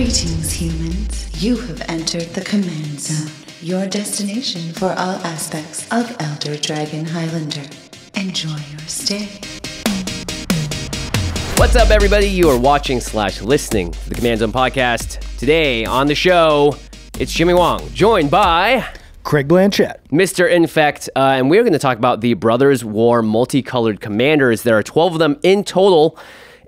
Greetings, humans. You have entered the Command Zone, your destination for all aspects of Elder Dragon Highlander. Enjoy your stay. What's up, everybody? You are watching / listening to the Command Zone podcast. Today on the show, it's Jimmy Wong, joined by Craig Blanchett, Mr. Infect, and we're going to talk about the Brothers War multicolored commanders. There are 12 of them in total.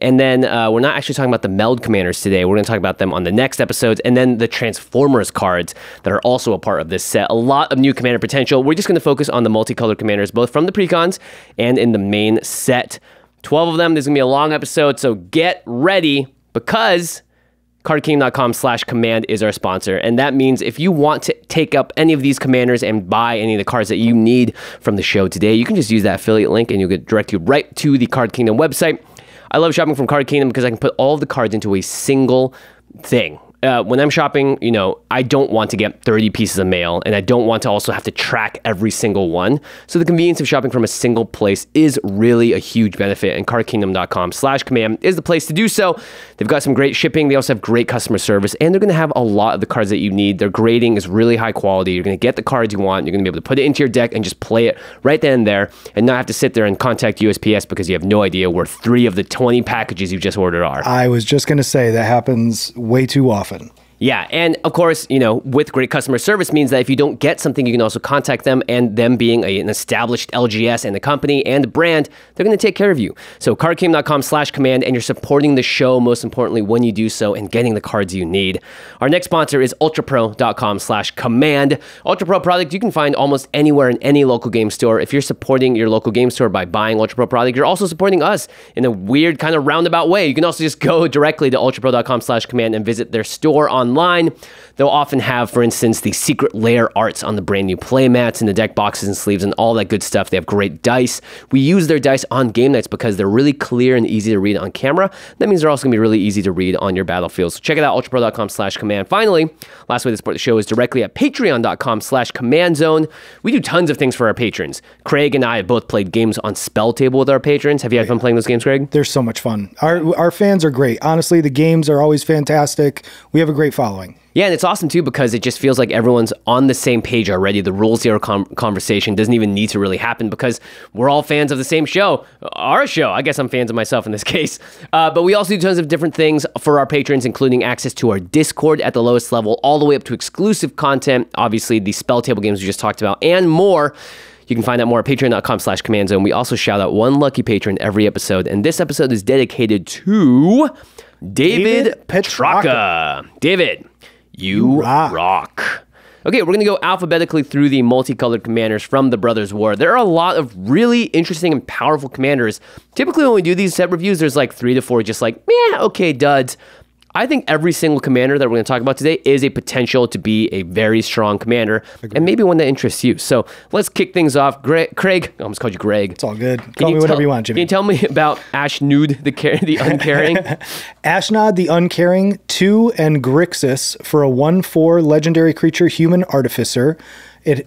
And then we're not actually talking about the Meld commanders today. We're going to talk about them on the next episodes. And then the Transformers cards that are also a part of this set. A lot of new commander potential. We're just going to focus on the multicolored commanders, both from the precons and in the main set. 12 of them. This is going to be a long episode, so get ready because cardkingdom.com/command is our sponsor. And that means if you want to take up any of these commanders and buy any of the cards that you need from the show today, you can just use that affiliate link and you'll get direct you right to the Card Kingdom website. I love shopping from Card Kingdom because I can put all of the cards into a single thing. When I'm shopping, you know, I don't want to get 30 pieces of mail, and I don't want to also have to track every single one. So the convenience of shopping from a single place is really a huge benefit, and cardkingdom.com/command is the place to do so. They've got some great shipping. They also have great customer service, and they're going to have a lot of the cards that you need. Their grading is really high quality. You're going to get the cards you want. You're going to be able to put it into your deck and just play it right then and there, and not have to sit there and contact USPS because you have no idea where 3 of the 20 packages you just ordered are. I was just going to say that happens way too often. Yeah, and of course, you know, with great customer service means that if you don't get something, you can also contact them, and them being an established LGS and the company and the brand, they're going to take care of you. So cardkingdom.com/command, and you're supporting the show, most importantly, when you do so and getting the cards you need. Our next sponsor is ULTRAPRO.com/command. ULTRAPRO product you can find almost anywhere in any local game store. If you're supporting your local game store by buying ULTRAPRO product, you're also supporting us in a weird kind of roundabout way. You can also just go directly to ULTRAPRO.com/command and visit their store online. They'll often have, for instance, the secret layer arts on the brand new playmats and the deck boxes and sleeves and all that good stuff. They have great dice. We use their dice on game nights because they're really clear and easy to read on camera. That means they're also going to be really easy to read on your battlefield. So check it out, ultrapro.com/command. Finally, last way to support the show is directly at patreon.com/commandzone. We do tons of things for our patrons. Craig and I have both played games on Spell Table with our patrons. Have you had fun playing those games, Craig? They're so much fun. Our fans are great. Honestly, the games are always fantastic. We have a great following. Yeah, and it's awesome too because it just feels like everyone's on the same page already. The Rule Zero conversation doesn't even need to really happen because we're all fans of the same show. Our show. I guess I'm fans of myself in this case. But we also do tons of different things for our patrons, including access to our Discord at the lowest level, all the way up to exclusive content, obviously the Spell Table games we just talked about, and more. You can find out more at patreon.com/commandzone. We also shout out one lucky patron every episode, and this episode is dedicated to David Petraka. David, you rock. Okay, we're going to go alphabetically through the multicolored commanders from the Brothers War. There are a lot of really interesting and powerful commanders. Typically, when we do these set reviews, there's like 3 to 4 just like, okay, duds. I think every single commander that we're going to talk about today is a potential to be a very strong commander, and maybe one that interests you. So let's kick things off. Craig, I almost called you Greg. It's all good. Call me whatever you want, Jimmy. Can you tell me about Ashnud, the Uncaring? Ashnod the Uncaring, 2 and Grixis for a 1/4 legendary creature human artificer.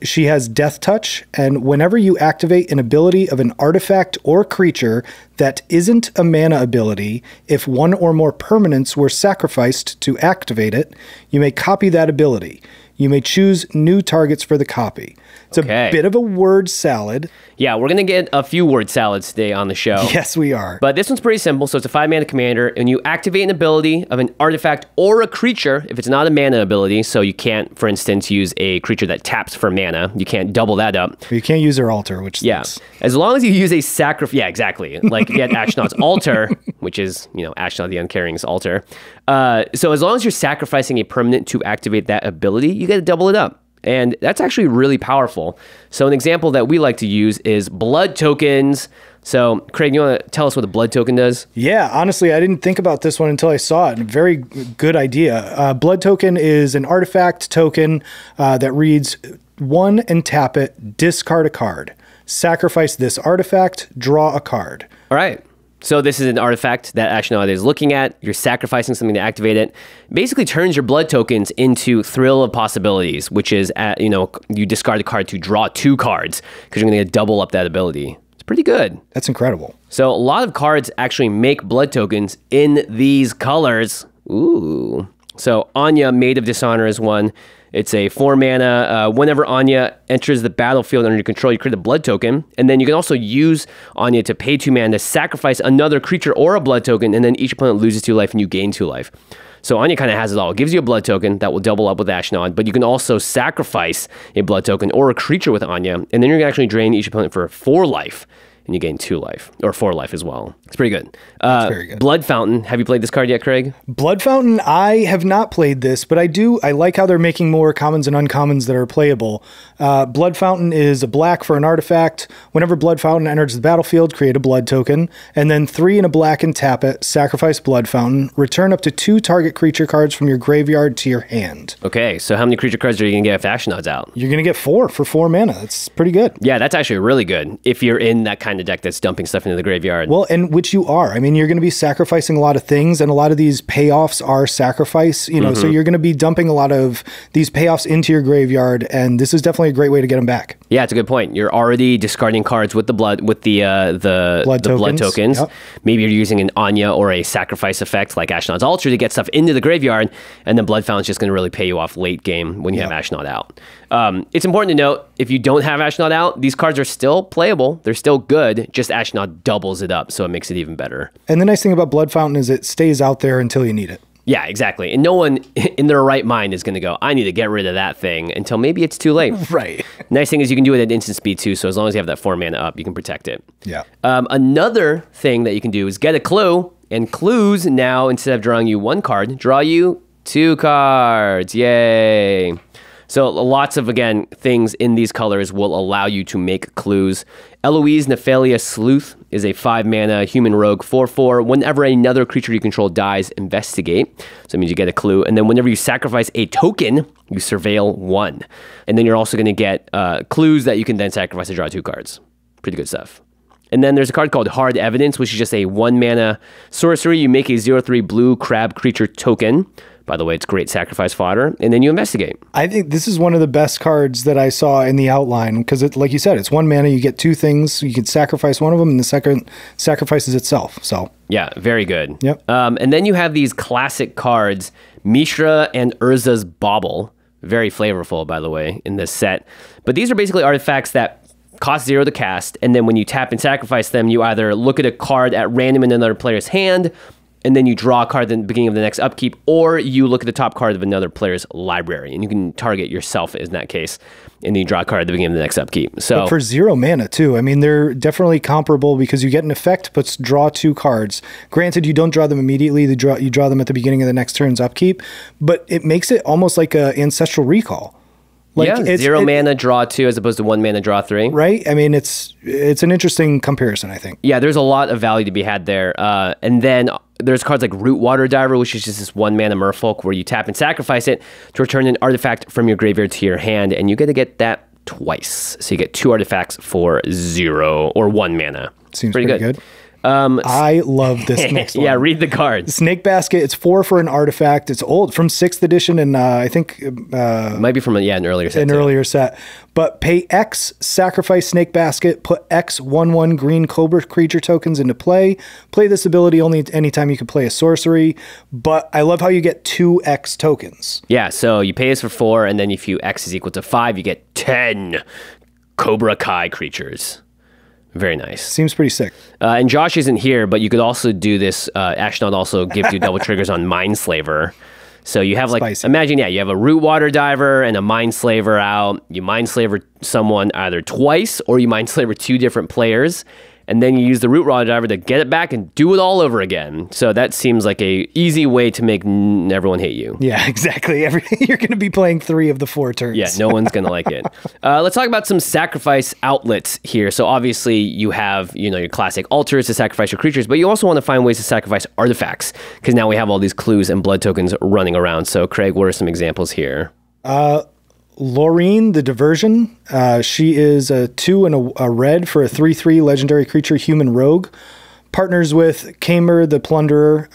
She has Death Touch, and whenever you activate an ability of an artifact or creature that isn't a mana ability, if 1 or more permanents were sacrificed to activate it, you may copy that ability. You may choose new targets for the copy. It's a bit of a word salad. Yeah, we're going to get a few word salads today on the show. Yes, we are. But this one's pretty simple. So it's a 5-mana commander, and you activate an ability of an artifact or a creature if it's not a mana ability. So you can't, for instance, use a creature that taps for mana. You can't double that up. You can't use their altar, which sucks. As long as you use a sacrifice. Yeah, exactly. Like if you had Ashnod's altar, which is, you know, Ashnod the Uncaring's altar. So as long as you're sacrificing a permanent to activate that ability, you got to double it up. And that's actually really powerful. So an example that we like to use is blood tokens. So Craig, you want to tell us what a blood token does? Yeah, honestly, I didn't think about this one until I saw it. Very good idea. Blood token is an artifact token that reads 1 and tap it, discard a card. Sacrifice this artifact, draw a card. All right. So this is an artifact that Ashnod is looking at. You're sacrificing something to activate it. Basically turns your blood tokens into Thrill of Possibilities, which is, you discard a card to draw 2 cards because you're going to double up that ability. It's pretty good. That's incredible. So a lot of cards actually make blood tokens in these colors. Ooh. So Anya, Maid of Dishonor is one. It's a 4 mana. Whenever Anya enters the battlefield under your control, you create a blood token. And then you can also use Anya to pay 2 mana to sacrifice another creature or a blood token, and then each opponent loses 2 life and you gain 2 life. So Anya kind of has it all. It gives you a blood token that will double up with Ashnod, but you can also sacrifice a blood token or a creature with Anya, and then you're going to actually drain each opponent for 4 life. And you gain 2 life, or 4 life as well. It's pretty good. That's very good. Blood Fountain. Have you played this card yet, Craig? Blood Fountain, I have not played this, but I like how they're making more commons and uncommons that are playable. Blood Fountain is a black for an artifact. Whenever Blood Fountain enters the battlefield, create a blood token, and then 3 and a black and tap it, sacrifice Blood Fountain, return up to 2 target creature cards from your graveyard to your hand. Okay, so how many creature cards are you going to get if Ashnod's out? You're going to get 4 for 4 mana. That's pretty good. Yeah, that's actually really good if you're in that kind of deck that's dumping stuff into the graveyard. Well, and which you are. I mean, you're going to be sacrificing a lot of things, and a lot of these payoffs are sacrifice, you know, so you're going to be dumping a lot of these payoffs into your graveyard, and this is definitely a great way to get them back. Yeah, it's a good point. You're already discarding cards with the blood, with the blood tokens. Yep. Maybe you're using an Anya or a sacrifice effect like Ashnod's Altar to get stuff into the graveyard, and then Blood Fountain's just going to really pay you off late game when you have Ashnod out. It's important to note, if you don't have Ashnod out, these cards are still playable. They're still good, just Ashnod doubles it up, so it makes it even better. And the nice thing about Blood Fountain is it stays out there until you need it. Yeah, exactly. And no one in their right mind is going to go, I need to get rid of that thing until maybe it's too late. Right. Nice thing is you can do it at instant speed too, so as long as you have that 4 mana up, you can protect it. Yeah. Another thing that you can do is get a clue, and clues now, instead of drawing you 1 card, draw you 2 cards. Yay. So lots of, again, things in these colors will allow you to make clues. Eloise Nephalia Sleuth is a 5 mana human rogue 4/4. Whenever another creature you control dies, investigate. So it means you get a clue. And then whenever you sacrifice a token, you surveil 1. And then you're also going to get clues that you can then sacrifice to draw 2 cards. Pretty good stuff. And then there's a card called Hard Evidence, which is just a 1 mana sorcery. You make a 0/3 blue crab creature token. By the way, it's great sacrifice fodder. And then you investigate. I think this is one of the best cards that I saw in the outline because, like you said, it's 1 mana. You get 2 things. You can sacrifice one of them, and the second sacrifices itself. So yeah, very good. Yep. And then you have these classic cards, Mishra and Urza's Bauble. Very flavorful, by the way, in this set. But these are basically artifacts that cost 0 to cast, and then when you tap and sacrifice them, you either look at a card at random in another player's hand, and then you draw a card at the beginning of the next upkeep, or you look at the top card of another player's library, and you can target yourself in that case, and then you draw a card at the beginning of the next upkeep. So but for 0 mana too. I mean, they're definitely comparable because you get an effect, but draw 2 cards. Granted, you don't draw them immediately. You draw them at the beginning of the next turn's upkeep, but it makes it almost like an Ancestral Recall. Like yeah, 0 mana, draw 2 as opposed to 1 mana, draw 3. Right? I mean, it's an interesting comparison, I think. Yeah, there's a lot of value to be had there. And then there's cards like Root Water Diver, which is just this 1 mana merfolk where you tap and sacrifice it to return an artifact from your graveyard to your hand, and you get to get that twice. So you get 2 artifacts for 0 or 1 mana. Seems pretty good. I love this next one. Yeah, read the cards. Snake Basket. It's 4 for an artifact. It's old, from 6th edition, and I think might be from an earlier set. Earlier set. But pay X, sacrifice Snake Basket, put X 1/1 green Cobra creature tokens into play. Play this ability only anytime you can play a sorcery. But I love how you get 2 X tokens. Yeah, so you pay this for 4, and then if you X is equal to 5, you get 10 Cobra Kai creatures. Very nice. Seems pretty sick. And Josh isn't here, but you could also do this. Ashnod also gives you double triggers on Mindslaver. So you have Spicy. Imagine, you have a Root Water Diver and a Mindslaver out. You Mindslaver someone either twice or you Mindslaver 2 different players. And then you use the Root Water Diver to get it back and do it all over again. So that seems like a easy way to make everyone hate you. Yeah, exactly. You're going to be playing 3 of the 4 turns. Yeah, no one's going to like it. Let's talk about some sacrifice outlets here. So obviously you have, your classic altars to sacrifice your creatures, but you also want to find ways to sacrifice artifacts because now we have all these clues and blood tokens running around. So Craig, what are some examples here? Laureen, the Diversion. She is a 2 and a red for a 3/3 legendary creature human rogue. Partners with Kamer, the Plunderer.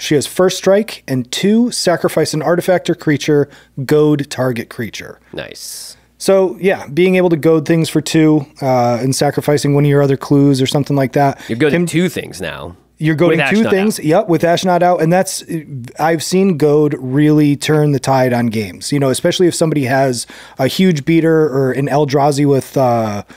She has first strike and 2, sacrifice an artifact or creature, goad target creature. Nice. So yeah, being able to goad things for 2 and sacrificing one of your other clues or something like that. You're goading 2 things now. You're goading two things. Yep, with Ashnod out. And I've seen goad really turn the tide on games, especially if somebody has a huge beater or an Eldrazi with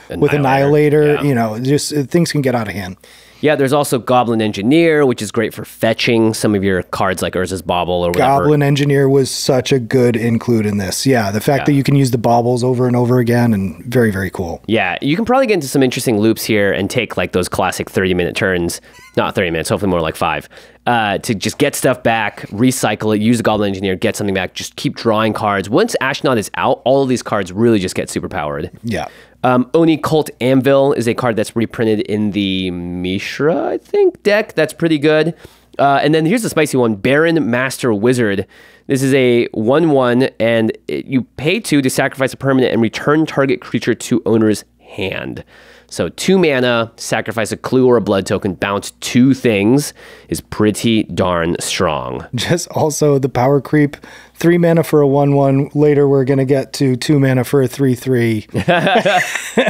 Annihilator, just things can get out of hand. Yeah, there's also Goblin Engineer, which is great for fetching some of your cards like Urza's Bauble or whatever. Goblin Engineer was such a good include in this. Yeah, the fact that you can use the baubles over and over again, and very, very cool. Yeah, you can probably get into some interesting loops here and take like those classic 30-minute turns, not 30 minutes, hopefully more like 5, to just get stuff back, recycle it, use the Goblin Engineer, get something back, just keep drawing cards. Once Ashnod is out, all of these cards really just get super powered. Yeah. Oni Cult Anvil is a card that's reprinted in the Mishra, I think, deck. That's pretty good. And then here's the spicy one, Baron Master Wizard. This is a 1/1, and you pay 2 to sacrifice a permanent and return target creature to owner's hand. So 2 mana, sacrifice a clue or a blood token, bounce 2 things is pretty darn strong. Just also the power creep, 3 mana for a 1/1. Later we're going to get to 2 mana for a 3/3.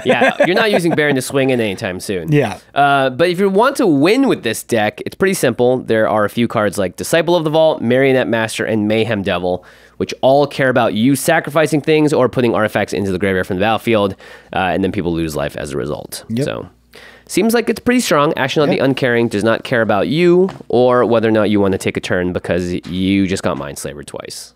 Yeah, you're not using Baron to swing in anytime soon. Yeah. But if you want to win with this deck, it's pretty simple. There are a few cards like Disciple of the Vault, Marionette Master, and Mayhem Devil, which all care about you sacrificing things or putting artifacts into the graveyard from the battlefield, and then people lose life as a result. Yep. So seems like it's pretty strong. Ashnod the Uncaring does not care about you or whether or not you want to take a turn because you just got Mindslaver twice.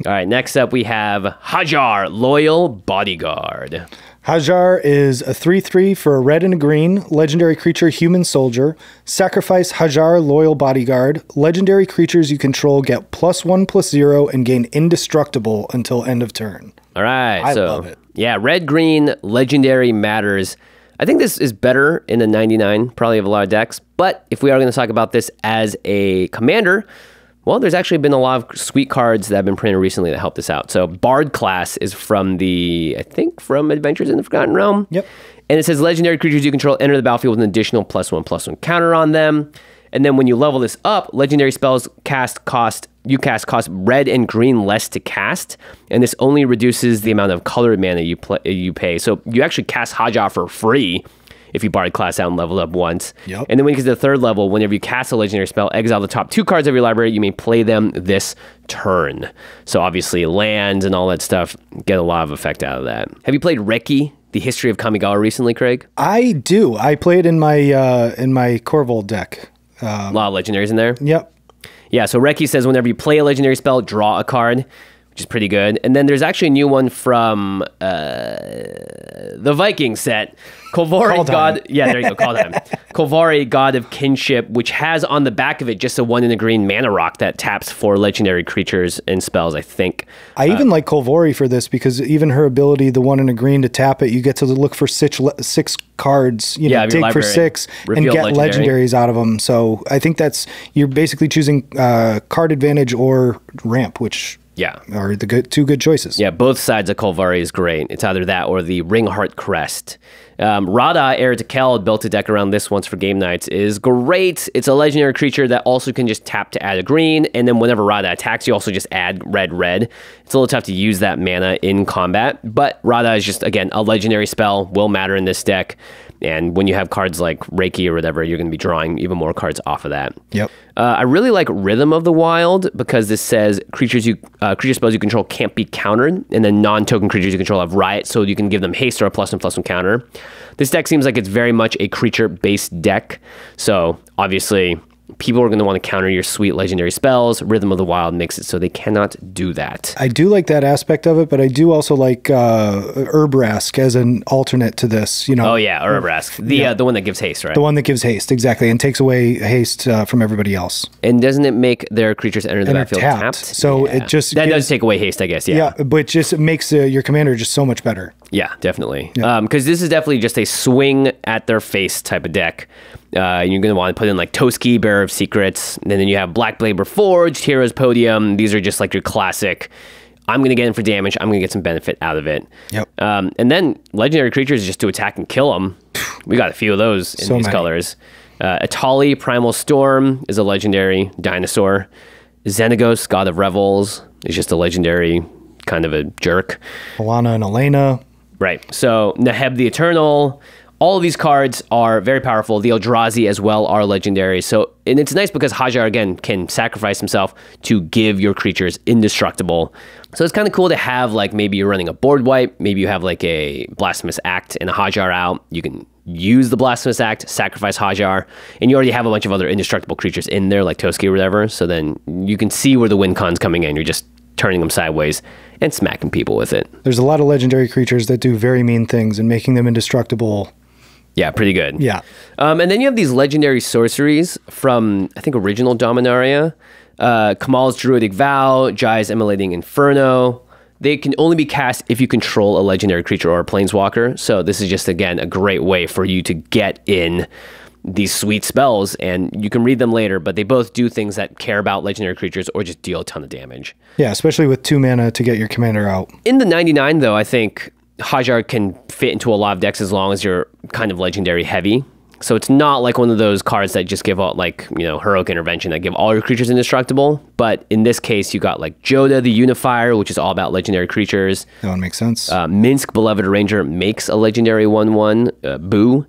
All right, next up we have Hajar, Loyal Bodyguard. Hajar is a 3/3 for a red and a green, legendary creature, human soldier. Sacrifice Hajar, Loyal Bodyguard. Legendary creatures you control get +1/+0 and gain indestructible until end of turn. All right. I love it. Yeah, red-green legendary matters. I think this is better in the 99, probably of a lot of decks. But if we are going to talk about this as a commander, well, there's actually been a lot of sweet cards that have been printed recently that help this out. So Bard class is from from Adventures in the Forgotten Realm. Yep. And it says legendary creatures you control enter the battlefield with an additional +1/+1 counter on them. And then when you level this up, legendary spells cost red and green less to cast, and this only reduces the amount of colored mana you pay. So you actually cast Hajar for free if you Bard class out and level up once. Yep. And then when you get to the 3rd level, whenever you cast a legendary spell, exile the top 2 cards of your library, you may play them this turn. So obviously lands and all that stuff get a lot of effect out of that. Have you played Reki, the History of Kamigawa recently, Craig? I do. I played in my Corvold deck. A lot of legendaries in there. Yep. Yeah, so Reki says whenever you play a legendary spell, draw a card, which is pretty good. And then there's actually a new one from the Viking set. Kolvari, God... Yeah, there you go, Kaldheim. Kolvari, God of Kinship, which has on the back of it just a 1 and a green mana rock that taps for legendary creatures and spells, I think. I even like Kolvari for this because even her ability, the 1 and a green to tap it, you get to look for 6 cards, dig for 6 and get legendaries out of them. So I think you're basically choosing card advantage or ramp, which... Yeah. Are the two good choices. Yeah, both sides of Kolvari is great. It's either that or the Ringheart Crest. Rada, Heir to Keld, built a deck around this once for game nights, is great. It's a legendary creature that also can just tap to add a green, and then whenever Rada attacks, you also just add red. It's a little tough to use that mana in combat, but Rada is just, again, a legendary spell, will matter in this deck. And when you have cards like Reiki or whatever, you're going to be drawing even more cards off of that. Yep. I really like Rhythm of the Wild because this says creature spells you control can't be countered, and then non-token creatures you control have Riot, so you can give them haste or a +1/+1 counter. This deck seems like it's very much a creature-based deck, so obviously people are going to want to counter your sweet legendary spells. Rhythm of the Wild makes it so they cannot do that. I do like that aspect of it, but I do also like Urbrask as an alternate to this. Oh yeah, Urbrask, the one that gives haste, right? The one that gives haste, exactly, and takes away haste from everybody else. And doesn't it make their creatures enter the battlefield tapped? So it just does take away haste, I guess. Yeah, but it just makes your commander just so much better. Yeah, definitely. Because this is definitely just a swing at their face type of deck. You're going to want to put in like Toski, Bearer of Secrets, and then you have Black Blade Reforged, Hero's Podium. These are just like your classic, I'm going to get in for damage, I'm going to get some benefit out of it. Yep. And then legendary creatures just to attack and kill them. We got a few of those in these colors. Atali, Primal Storm is a legendary dinosaur. Xenagos, God of Revels, is just a legendary kind of a jerk. Alana and Elena. Right. So Neheb the Eternal, All of these cards are very powerful. The Eldrazi as well are legendary. So, and it's nice because Hajar, again, can sacrifice himself to give your creatures indestructible. So it's kind of cool to have, like, maybe you're running a board wipe. Maybe you have, like, a Blasphemous Act and a Hajar out. You can use the Blasphemous Act, sacrifice Hajar, and you already have a bunch of other indestructible creatures in there, like Toski or whatever. So then you can see where the win con's coming in. You're just turning them sideways and smacking people with it. There's a lot of legendary creatures that do very mean things, and making them indestructible. Yeah, pretty good. Yeah. And then you have these legendary sorceries from, I think, original Dominaria. Kamal's Druidic Vow, Jai's Emulating Inferno. They can only be cast if you control a legendary creature or a planeswalker. So this is just, again, a great way for you to get in these sweet spells, and you can read them later, but they both do things that care about legendary creatures or just deal a ton of damage. Yeah, especially with 2 mana to get your commander out. In the 99, though, I think Hajar can fit into a lot of decks as long as you're kind of legendary heavy. So it's not like one of those cards that just give out, like, you know, Heroic Intervention that give all your creatures indestructible. But in this case, you got like Joda the Unifier, which is all about legendary creatures. That one makes sense. Minsk Beloved Arranger makes a legendary 1/1, Boo.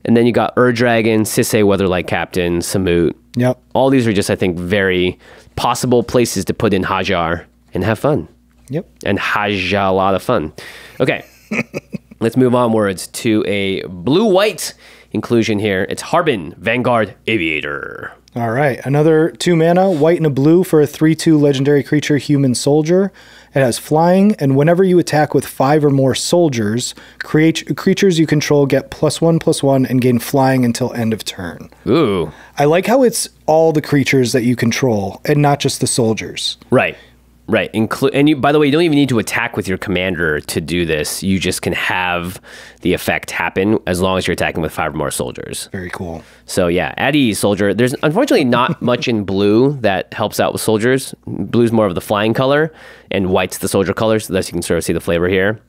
And then you got Ur-Dragon, Sisay Weatherlight Captain, Samut. Yep. All these are just, I think, very possible places to put in Hajar and have fun. Yep. And Hajar a lot of fun. Okay. Let's move onwards to a blue-white inclusion here. It's Harbin, Vanguard Aviator. All right. Another 2 mana, white and a blue for a 3/2 legendary creature, human soldier. It has flying, and whenever you attack with 5 or more soldiers, creatures you control get +1/+1 and gain flying until end of turn. Ooh. I like how it's all the creatures that you control and not just the soldiers. Right. Right. And you, by the way, you don't even need to attack with your commander to do this. You just can have the effect happen as long as you're attacking with 5 or more soldiers. Very cool. So yeah, at ease, soldier. There's unfortunately not much in blue that helps out with soldiers. Blue's more of the flying color, and white's the soldier color, so thus you can sort of see the flavor here.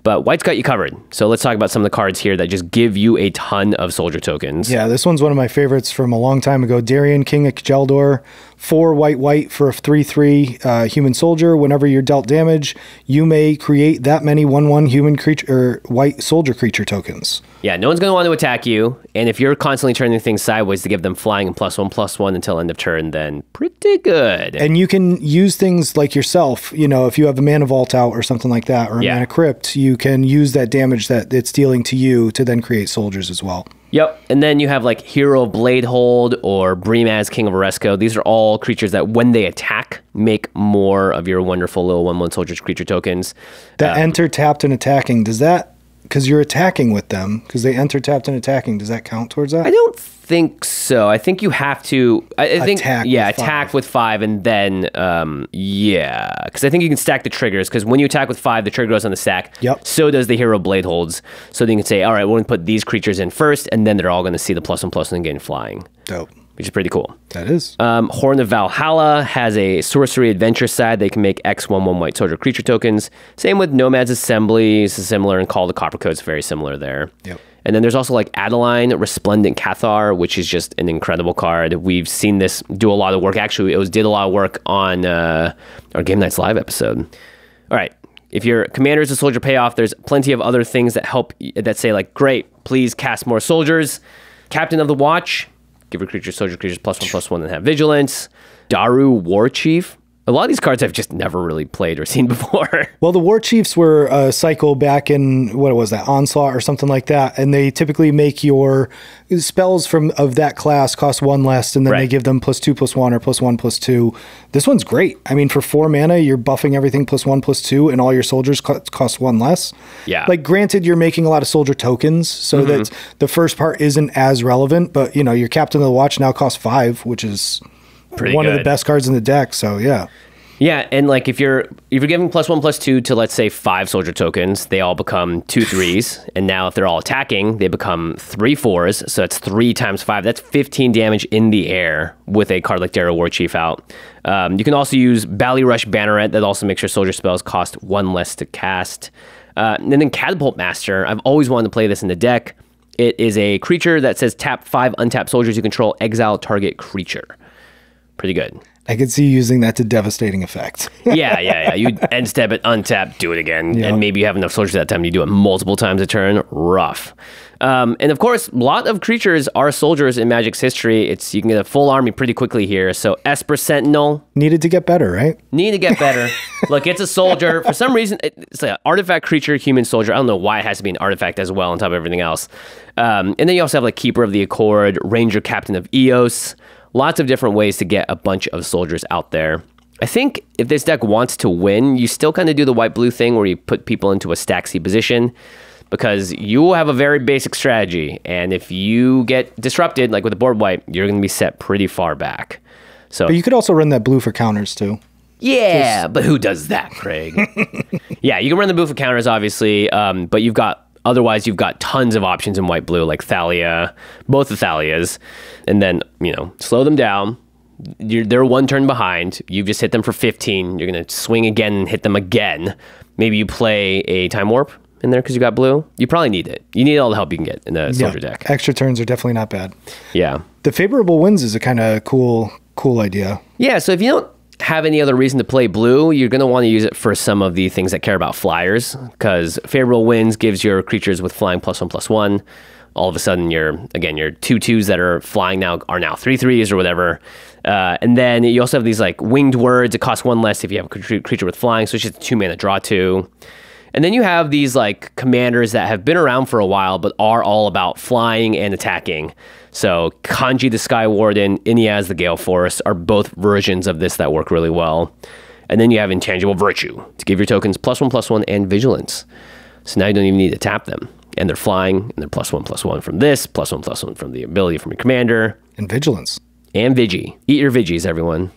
But white's got you covered. So let's talk about some of the cards here that just give you a ton of soldier tokens. Yeah, this one's one of my favorites from a long time ago. Darien, King of Keldor, 4 white for a 3/3 human soldier. Whenever you're dealt damage, you may create that many 1/1 human creature or white soldier creature tokens. Yeah, no one's going to want to attack you. And if you're constantly turning things sideways to give them flying and +1/+1 until end of turn, then pretty good. And you can use things like yourself. You know, if you have a Mana Vault out or something like that, or a Mana Crypt, you can use that damage that it's dealing to you to then create soldiers as well. Yep. And then you have like Hero of Bladehold or Breemaz, King of Oresco. These are all creatures that when they attack, make more of your wonderful little 1/1 soldiers creature tokens. That enter tapped and attacking, does that, because you're attacking with them, because they enter tapped and attacking, does that count towards that? I don't think so. I think you have to, I think, attack with 5 and then, because I think you can stack the triggers, because when you attack with 5, the trigger goes on the stack. Yep. So does the Hero Blade Holds. So then you can say, all right, we're going to put these creatures in first, and then they're all going to see the +1/+1 and gain flying. Dope. Which is pretty cool. That is. Horn of Valhalla has a sorcery adventure side. They can make X 1/1 white soldier creature tokens. Same with Nomad's Assembly. It's similar, and Call the Copper Code's very similar there. Yep. And then there's also like Adeline, Resplendent Cathar, which is just an incredible card. We've seen this do a lot of work. Actually, it did a lot of work on our Game Nights Live episode. All right. If your commander is a soldier payoff, there's plenty of other things that help, that say like, great, please cast more soldiers. Captain of the Watch. Give your creatures, soldier creatures, +1/+1 and have vigilance. Daru War Chief. A lot of these cards I've just never really played or seen before. Well, the War Chiefs were a cycle back in, what was that, Onslaught or something like that, and they typically make your spells of that class cost 1 less, and then they give them +2/+1 or +1/+2. This one's great. I mean, for 4 mana, you're buffing everything +1/+2, and all your soldiers cost 1 less. Yeah. Like, granted, you're making a lot of soldier tokens, so that the first part isn't as relevant, but, you know, your Captain of the Watch now costs 5, which is pretty one good. of the best cards in the deck, so yeah. Yeah, and like if you're giving +1/+2 to, let's say, 5 soldier tokens, they all become 2/3s, and now if they're all attacking, they become 3/4s. So that's 3 times 5. That's 15 damage in the air with a card like Daru War Chief out. You can also use Ballyrush Banneret. That also makes your soldier spells cost 1 less to cast. And then Catapult Master. I've always wanted to play this in the deck. It is a creature that says tap 5 untapped soldiers you control, exile target creature. Pretty good. I could see you using that to devastating effect. Yeah. You end step it, untap, do it again. Yep. And maybe you have enough soldiers that time. You do it multiple times a turn. Rough. And of course, a lot of creatures are soldiers in Magic's history. You can get a full army pretty quickly here. So Esper Sentinel. Needed to get better, right? Need to get better. Look, it's a soldier. For some reason, it's like an artifact creature, human soldier. I don't know why it has to be an artifact as well on top of everything else. And then you also have like Keeper of the Accord, Ranger Captain of Eos. Lots of different ways to get a bunch of soldiers out there. I think if this deck wants to win, you still kind of do the white-blue thing where you put people into a stack C position, because you will have a very basic strategy. And if you get disrupted, like with the board wipe, you're going to be set pretty far back. But you could also run that blue for counters too. Yeah, but who does that, Craig? Yeah, you can run the blue for counters, obviously, but otherwise you've got tons of options in white-blue, like Thalia, both the Thalias, and then, slow them down. They're one turn behind. You've just hit them for 15. You're going to swing again and hit them again. Maybe you play a Time Warp in there because you got blue. You probably need it. You need all the help you can get in a soldier deck. Extra turns are definitely not bad. Yeah. The favorable winds is a kind of cool idea. Yeah, so if you don't have any other reason to play blue, you're going to want to use it for some of the things that care about flyers, because favorable winds gives your creatures with flying +1/+1. All of a sudden, your 2/2s that are flying now are now 3/3s or whatever. And then you also have these like winged words. It costs 1 less if you have a creature with flying, so it's just 2 mana, draw 2. And then you have these like commanders that have been around for a while, but are all about flying and attacking. So Kanji the Sky Warden, Inyaz the Gale Force are both versions of this that work really well. And then you have Intangible Virtue to give your tokens +1/+1 and Vigilance. So now you don't even need to tap them. And they're flying, and they're +1/+1 from this, +1/+1 from the ability from your commander. And Vigilance. And Vigi. Eat your Vigis, everyone.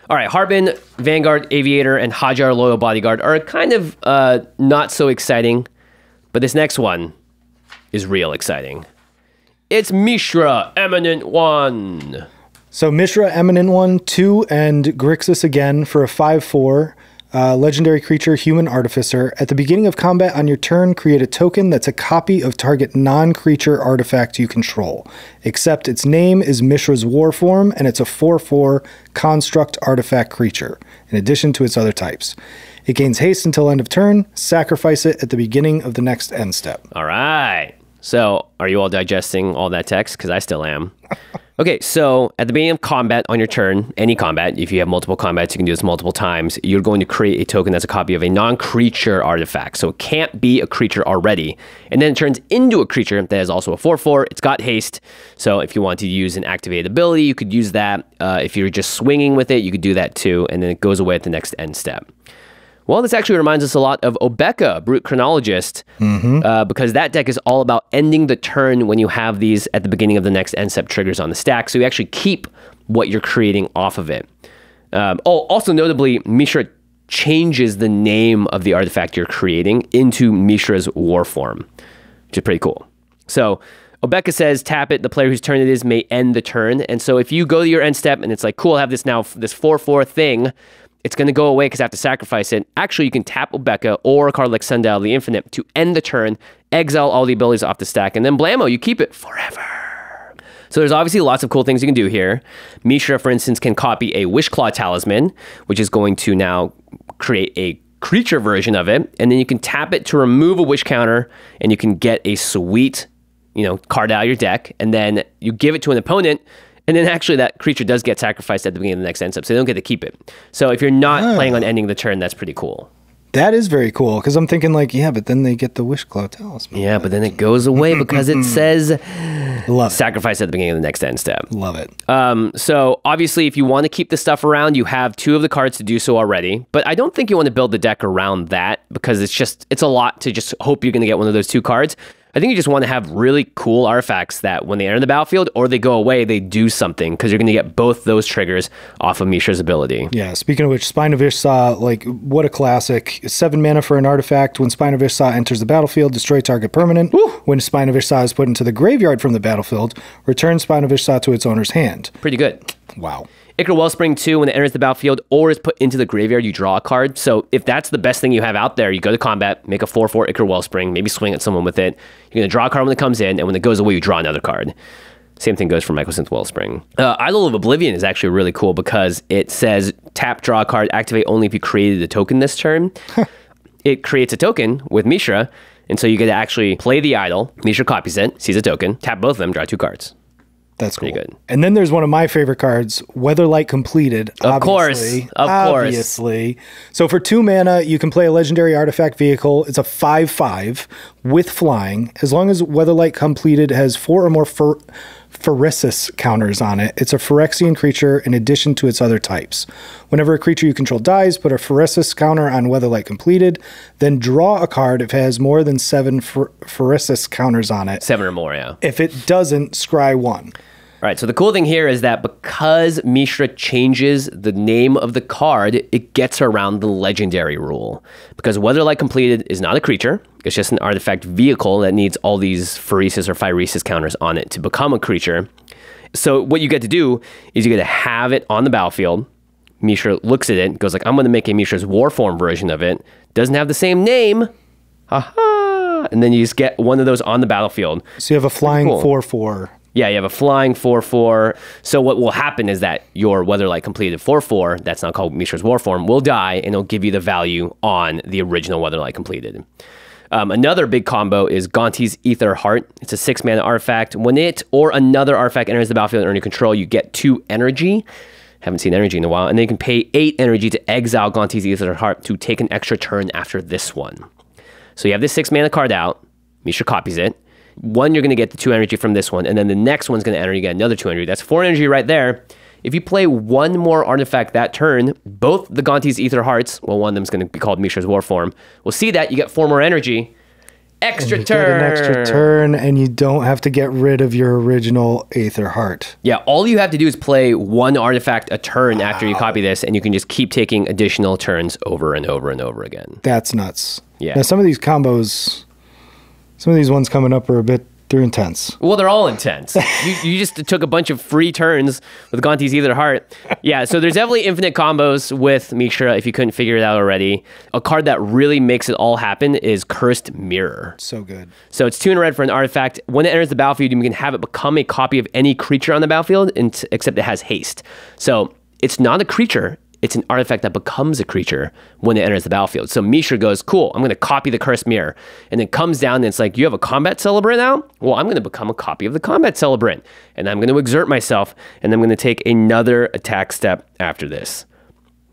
All right, Harbin, Vanguard, Aviator, and Hajar Loyal Bodyguard are kind of not so exciting, but this next one is real exciting. It's Mishra, Eminent One. So Mishra, Eminent One, 2 and Grixis again for a 5/4. Legendary creature, Human Artificer. At the beginning of combat on your turn, create a token that's a copy of target non-creature artifact you control, except its name is Mishra's War Form, and it's a 4/4 construct artifact creature, in addition to its other types. It gains haste until end of turn. Sacrifice it at the beginning of the next end step. All right. So, are you all digesting all that text? Because I still am. Okay, so at the beginning of combat on your turn, any combat, if you have multiple combats, you can do this multiple times, you're going to create a token that's a copy of a non-creature artifact. So it can't be a creature already. And then it turns into a creature that is also a 4/4. It's got haste. So if you want to use an activated ability, you could use that. If you're just swinging with it, you could do that too. And then it goes away at the next end step. Well, this actually reminds us a lot of Obeka, Brute Chronologist, because that deck is all about ending the turn when you have these at the beginning of the next end step triggers on the stack, so you actually keep what you're creating off of it. Also notably, Mishra changes the name of the artifact you're creating into Mishra's War Form, which is pretty cool. So Obeka says, tap it, the player whose turn it is may end the turn, and so if you go to your end step and it's like, cool, I have this now, this 4/4 thing, it's going to go away because I have to sacrifice it. Actually, you can tap Obeka or a card like Sundial of the Infinite to end the turn, exile all the abilities off the stack, and then blammo, you keep it forever. So there's obviously lots of cool things you can do here. Mishra, for instance, can copy a Wishclaw Talisman, which is going to now create a creature version of it, and then you can tap it to remove a wish counter, and you can get a sweet, card out of your deck, and then you give it to an opponent. And then actually that creature does get sacrificed at the beginning of the next end step, so they don't get to keep it. So if you're not planning on ending the turn, that's pretty cool. That is very cool, because I'm thinking like, yeah, but then they get the Wishclaw Talisman. Yeah, but then it goes away because it says sacrifice at the beginning of the next end step. Love it. So obviously if you want to keep this stuff around, you have 2 of the cards to do so already. But I don't think you want to build the deck around that, because it's a lot to just hope you're going to get one of those 2 cards. I think you just want to have really cool artifacts that when they enter the battlefield or they go away, they do something, because you're going to get both those triggers off of Mishra's ability. Yeah, speaking of which, Spine of Ishsaw, like, what a classic. 7 mana for an artifact. When Spine of Ishsaw enters the battlefield, destroy target permanent. Woo! When Spine of Ishsaw is put into the graveyard from the battlefield, return Spine of Ishsaw to its owner's hand. Pretty good. Wow. Ichor Wellspring 2, when it enters the battlefield or is put into the graveyard, you draw a card. So if that's the best thing you have out there, you go to combat, make a 4/4 Ichor Wellspring, maybe swing at someone with it. You're going to draw a card when it comes in, and when it goes away, you draw another card. Same thing goes for Mycosynth Wellspring. Idol of Oblivion is actually really cool because it says tap, draw a card, activate only if you created a token this turn. It creates a token with Mishra, And so you get to actually play the idol. Mishra copies it, sees a token, tap both of them, draw 2 cards. That's cool. Pretty good. And then there's one of my favorite cards, Weatherlight Completed. Of course. Obviously. So for 2 mana, you can play a legendary artifact vehicle. It's a 5/5 with flying. As long as Weatherlight Completed has 4 or more Phyresis counters on it, it's a Phyrexian creature in addition to its other types. Whenever a creature you control dies, put a Phyresis counter on Weatherlight Completed, then draw a card if it has more than 7 Phyresis counters on it. 7 or more, yeah. If it doesn't, scry 1. All right, so the cool thing here is that because Mishra changes the name of the card, it gets around the legendary rule. Because Weatherlight Completed is not a creature, it's just an artifact vehicle that needs all these Phyresis or Phyresis counters on it to become a creature. So what you get to do is you get to have it on the battlefield. Mishra looks at it, goes like, I'm going to make a Mishra's Warform version of it. Doesn't have the same name. Haha! And then you just get one of those on the battlefield. So you have a flying 4/4. Yeah, you have a flying 4/4. So what will happen is that your Weatherlight Completed 4/4, that's now called Mishra's Warform, will die, and it'll give you the value on the original Weatherlight Completed. Another big combo is Gonti's Ether Heart. It's a 6-mana artifact. When it or another artifact enters the battlefield under your control, you get 2 energy. Haven't seen energy in a while. And then you can pay 8 energy to exile Gonti's Ether Heart to take an extra turn after this one. So you have this 6-mana card out. Mishra copies it. One, you're going to get the 2 energy from this one, and then the next one's going to enter, you get another 2 energy. That's 4 energy right there. If you play one more artifact that turn, both the Gonti's Ether Hearts, well, one of them's going to be called Mishra's Warform, will see that you get 4 more energy. Extra turn. Get an extra turn, and you don't have to get rid of your original Aether Heart. Yeah, all you have to do is play one artifact a turn after you copy this, and you can just keep taking additional turns over and over and over again. That's nuts. Yeah. Now, some of these combos, some of these ones coming up are they're intense. Well, they're all intense. you just took a bunch of free turns with Gonti's Ether Heart. Yeah, so there's definitely infinite combos with Mishra if you couldn't figure it out already. A card that really makes it all happen is Cursed Mirror. So good. So it's 2 and a red for an artifact. When it enters the battlefield, you can have it become a copy of any creature on the battlefield, except it has haste. So it's not a creature. It's an artifact that becomes a creature when it enters the battlefield. So Mishra goes, cool, I'm going to copy the Cursed Mirror. And then comes down and it's like, you have a Combat Celebrant now? Well, I'm going to become a copy of the Combat Celebrant. And I'm going to exert myself, and I'm going to take another attack step after this.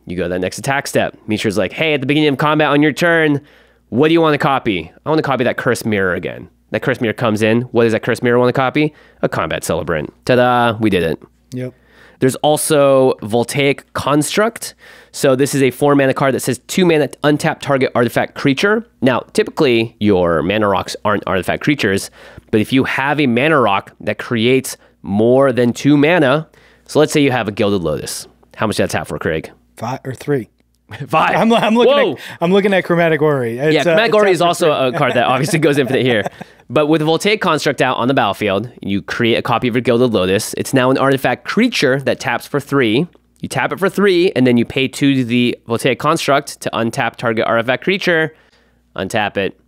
You go to that next attack step. Mishra's like, hey, at the beginning of combat on your turn, what do you want to copy? I want to copy that Cursed Mirror again. That Cursed Mirror comes in. What does that Cursed Mirror want to copy? A Combat Celebrant. Ta-da, we did it. Yep. There's also Voltaic Construct. So this is a 4-mana card that says 2 mana untap target artifact creature. Now, typically your mana rocks aren't artifact creatures, but if you have a mana rock that creates more than 2 mana, so let's say you have a Gilded Lotus. How much does that tap for, Craig? 5 or 3. 5. I'm looking at Chromatic Ori. Yeah, Chromatic Ori is also a card that obviously goes infinite here. But with Voltaic Construct out on the battlefield, you create a copy of your Gilded Lotus. It's now an artifact creature that taps for 3. You tap it for 3, and then you pay 2 to the Voltaic Construct to untap target artifact creature. Untap it.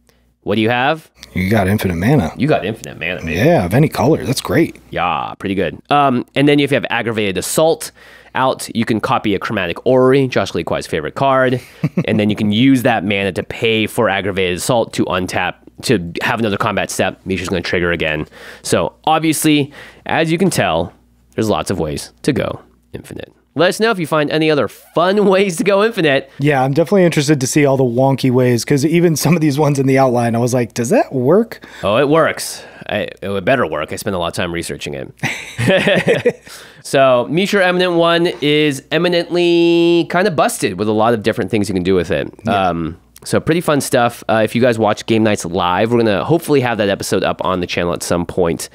What do you have? You got infinite mana. You got infinite mana, man. Yeah, of any color. That's great. Yeah, pretty good. And then if you have Aggravated Assault out, you can copy a Chromatic Ori, Josh Lee Kwai's favorite card, and then you can use that mana to pay for Aggravated Assault to untap, to have another combat step. Mishra's going to trigger again. So obviously, as you can tell, there's lots of ways to go infinite. Let us know if you find any other fun ways to go infinite. Yeah, I'm definitely interested to see all the wonky ways, because even some of these ones in the outline, I was like, does that work? Oh, it works. It would better work. I spent a lot of time researching it. So Mishra Eminent 1 is eminently kind of busted with a lot of different things you can do with it. Yeah. So pretty fun stuff. If you guys watch Game Nights live, we're going to hopefully have that episode up on the channel at some point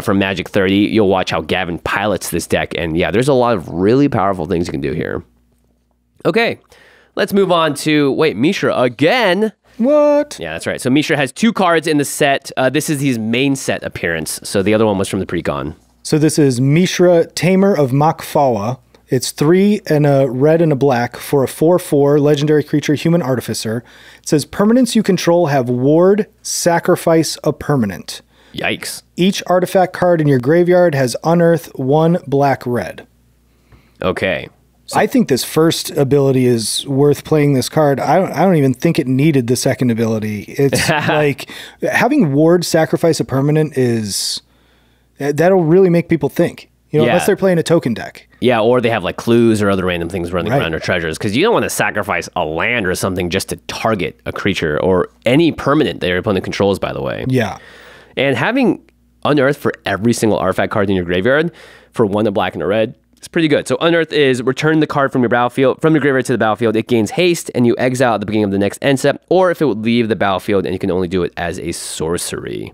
from Magic 30. You'll watch how Gavin pilots this deck. And yeah, there's a lot of really powerful things you can do here. Okay, let's move on to, wait, Mishra again. What? Yeah, that's right. So Mishra has 2 cards in the set. This is his main set appearance. So the other one was from the pre-con. So this is Mishra, Tamer of Makfawa. It's 3 and a red and a black for a 4/4 legendary creature, Human Artificer. It says permanents you control have ward, sacrifice a permanent. Yikes. Each artifact card in your graveyard has unearth 1 black red. Okay. I think this first ability is worth playing this card. I don't even think it needed the second ability. It's like having ward sacrifice a permanent that'll really make people think, unless they're playing a token deck. Yeah, or they have like clues or other random things running around or treasures, because you don't want to sacrifice a land or something just to target a creature or any permanent that your opponent controls, by the way. Yeah. And having unearth for every single artifact card in your graveyard for 1 a black and a red, it's pretty good. So unearth is return the card from your graveyard to the battlefield. It gains haste, and you exile at the beginning of the next end step, or if it would leave the battlefield, and you can only do it as a sorcery.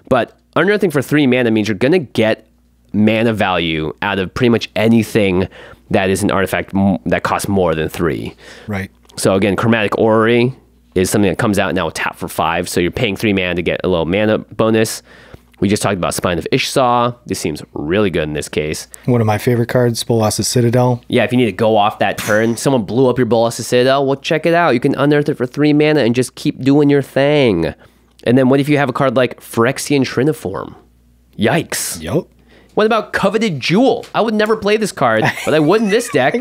But unearthing for 3 mana means you're gonna get mana value out of pretty much anything that is an artifact that costs more than 3. Right. So again, Chromatic Orrery is something that comes out now tap for 5. So you're paying 3 mana to get a little mana bonus. We just talked about Spine of Ishsaw. This seems really good in this case. One of my favorite cards, Bolas's Citadel. Yeah, if you need to go off that turn, someone blew up your Bolas's Citadel, well, check it out. You can unearth it for 3 mana and just keep doing your thing. And then what if you have a card like Phyrexian Triniform? Yikes. Yup. What about Coveted Jewel? I would never play this card, but I would in this deck.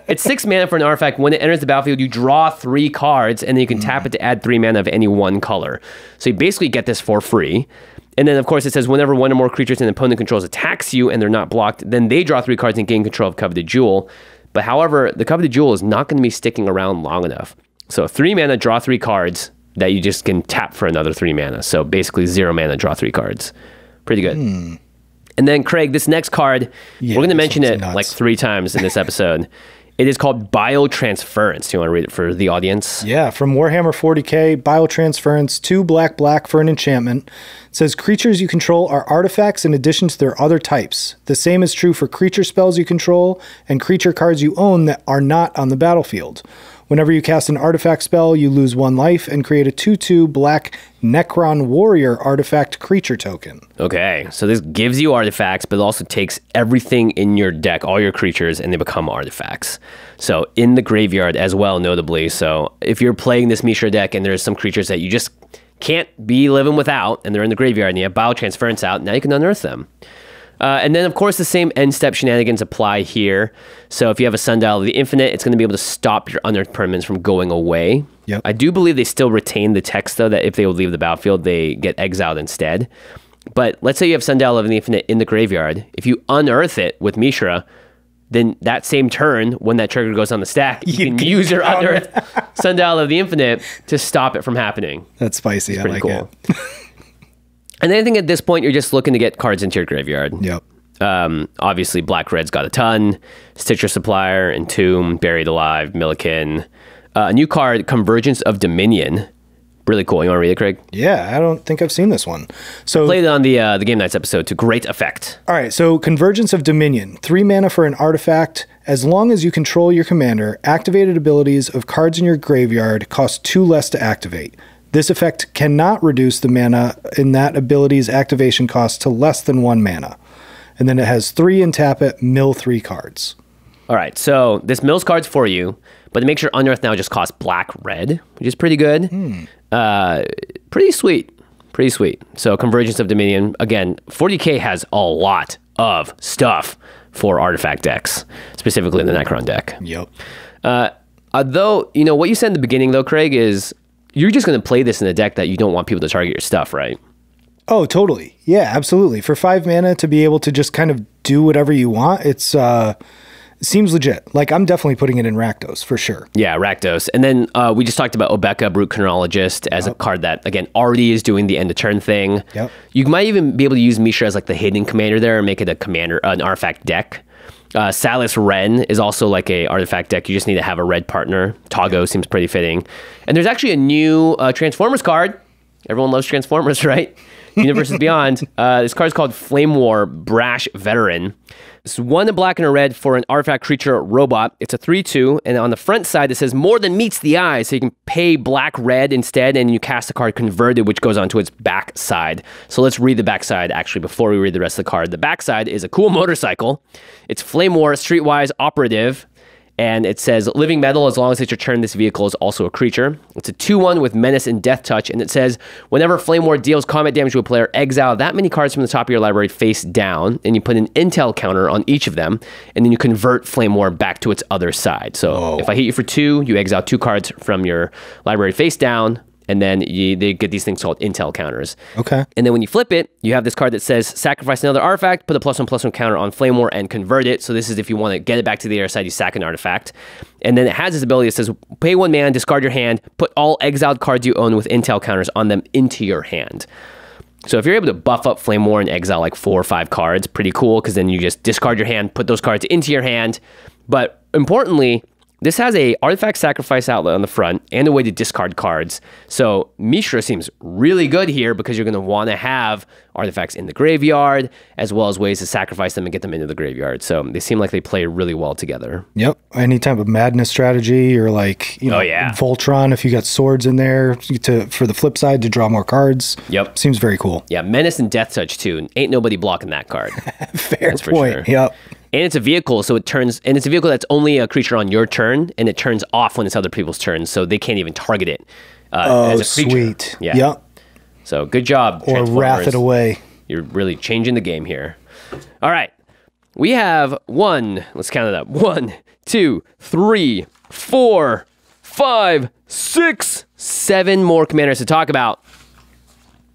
It's 6 mana for an artifact. When it enters the battlefield, you draw 3 cards, and then you can tap it to add 3 mana of any one color. So you basically get this for free. And then, of course, it says whenever 1 or more creatures an opponent controls attacks you and they're not blocked, then they draw 3 cards and gain control of Coveted Jewel. But however, the Coveted Jewel is not going to be sticking around long enough. So 3 mana, draw 3 cards that you just can tap for another 3 mana. So basically 0 mana, draw 3 cards. Pretty good. And then, Craig, this next card, we're going to mention it like 3 times in this episode. It is called Biotransference. Do you want to read it for the audience? Yeah, from Warhammer 40k, Biotransference, 2 black for an enchantment. It says creatures you control are artifacts in addition to their other types. The same is true for creature spells you control and creature cards you own that are not on the battlefield. Whenever you cast an artifact spell, you lose 1 life and create a 2/2 black Necron Warrior artifact creature token. Okay, so this gives you artifacts, but it also takes everything in your deck, all your creatures, and they become artifacts. So in the graveyard as well, notably. So if you're playing this Mishra deck and there's some creatures that you just can't be living without, and they're in the graveyard, and you have Biotransference out, now you can unearth them. And then, of course, the same end-step shenanigans apply here. So if you have a Sundial of the Infinite, it's going to be able to stop your unearthed permanents from going away. Yep. I do believe they still retain the text, though, that if they would leave the battlefield, they get exiled instead. But let's say you have Sundial of the Infinite in the graveyard. If you unearth it with Mishra, then that same turn, when that trigger goes on the stack, you can use your unearthed Sundial of the Infinite to stop it from happening. That's spicy. It's pretty cool. It. And then I think at this point, you're just looking to get cards into your graveyard. Yep. Obviously, Black-Red's got a ton. Stitcher Supplier, Entomb, Buried Alive, Milliken. A new card, Convergence of Dominion. Really cool. You want to read it, Craig? Yeah, I don't think I've seen this one. So played it on the Game Nights episode to great effect. All right, so Convergence of Dominion. 3 mana for an artifact. As long as you control your commander, activated abilities of cards in your graveyard cost 2 less to activate. This effect cannot reduce the mana in that ability's activation cost to less than 1 mana. And then it has 3 and tap it, mill 3 cards. All right, so this mills cards for you, but it makes your unearth now just cost black-red, which is pretty good. Pretty sweet. Pretty sweet. So Convergence of Dominion, again, 40k has a lot of stuff for artifact decks, specifically in the Necron deck. Yep. Though, you know, what you said in the beginning, though, Craig, is you're just going to play this in a deck that you don't want people to target your stuff, right? Oh, totally. Yeah, absolutely. For 5 mana to be able to just kind of do whatever you want, it seems legit. Like, I'm definitely putting it in Rakdos, for sure. Yeah, Rakdos. And then we just talked about Obeka, Brute Chronologist, as a card that, again, already is doing the end-of-turn thing. Yep. You might even be able to use Mishra as, like, the hidden commander there and make it an artifact deck. Salis Ren is also like a artifact deck. You just need to have a red partner. Togo seems pretty fitting. And there's actually a new Transformers card. Everyone loves Transformers, right? Universes Beyond. This card is called Flame War Brash Veteran. It's 1 black and a red for an artifact creature robot. It's a 3/2, and on the front side it says more than meets the eye, so you can pay black-red instead, and you cast a card Converted, which goes onto its back side. So let's read the back side, actually, before we read the rest of the card. The back side is a cool motorcycle. It's Flame War Streetwise Operative, And it says living metal, as long as it's your turn, this vehicle is also a creature. It's a 2/1 with menace and death touch. And it says whenever Flame Ward deals combat damage to a player, exile that many cards from the top of your library face down. And you put an intel counter on each of them. And then you convert Flame Ward back to its other side. So if I hit you for 2, you exile 2 cards from your library face down. And then they get these things called intel counters. Okay. And then when you flip it, you have this card that says sacrifice another artifact, put a +1/+1 counter on Flame War, and convert it. So this is if you want to get it back to the other side, you sack an artifact. And then it has this ability that says pay 1 mana, discard your hand, put all exiled cards you own with intel counters on them into your hand. So if you're able to buff up Flame War and exile like 4 or 5 cards, pretty cool, because then you just discard your hand, put those cards into your hand. But importantly, this has a artifact sacrifice outlet on the front and a way to discard cards. So Mishra seems really good here because you're going to want to have artifacts in the graveyard as well as ways to sacrifice them and get them into the graveyard. So they seem like they play really well together. Yep. Any type of madness strategy or like, you know, Voltron, if you got swords in there for the flip side to draw more cards. Yep. Seems very cool. Yeah. Menace and Death Touch too. And ain't nobody blocking that card. Fair point. Sure. Yep. And it's a vehicle, so it's a vehicle that's only a creature on your turn, and it turns off when it's other people's turns, so they can't even target it as a creature. Sweet. Yeah. Yep. So good job, or wrath it away. You're really changing the game here. All right. We have let's count it up. 1, 2, 3, 4, 5, 6, 7 more commanders to talk about.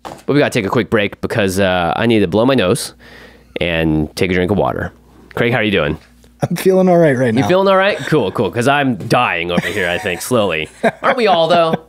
But we got to take a quick break because I need to blow my nose and take a drink of water. Craig, how are you doing? I'm feeling all right now. You feeling all right? Cool, because I'm dying over here, I think, slowly. Aren't we all, though?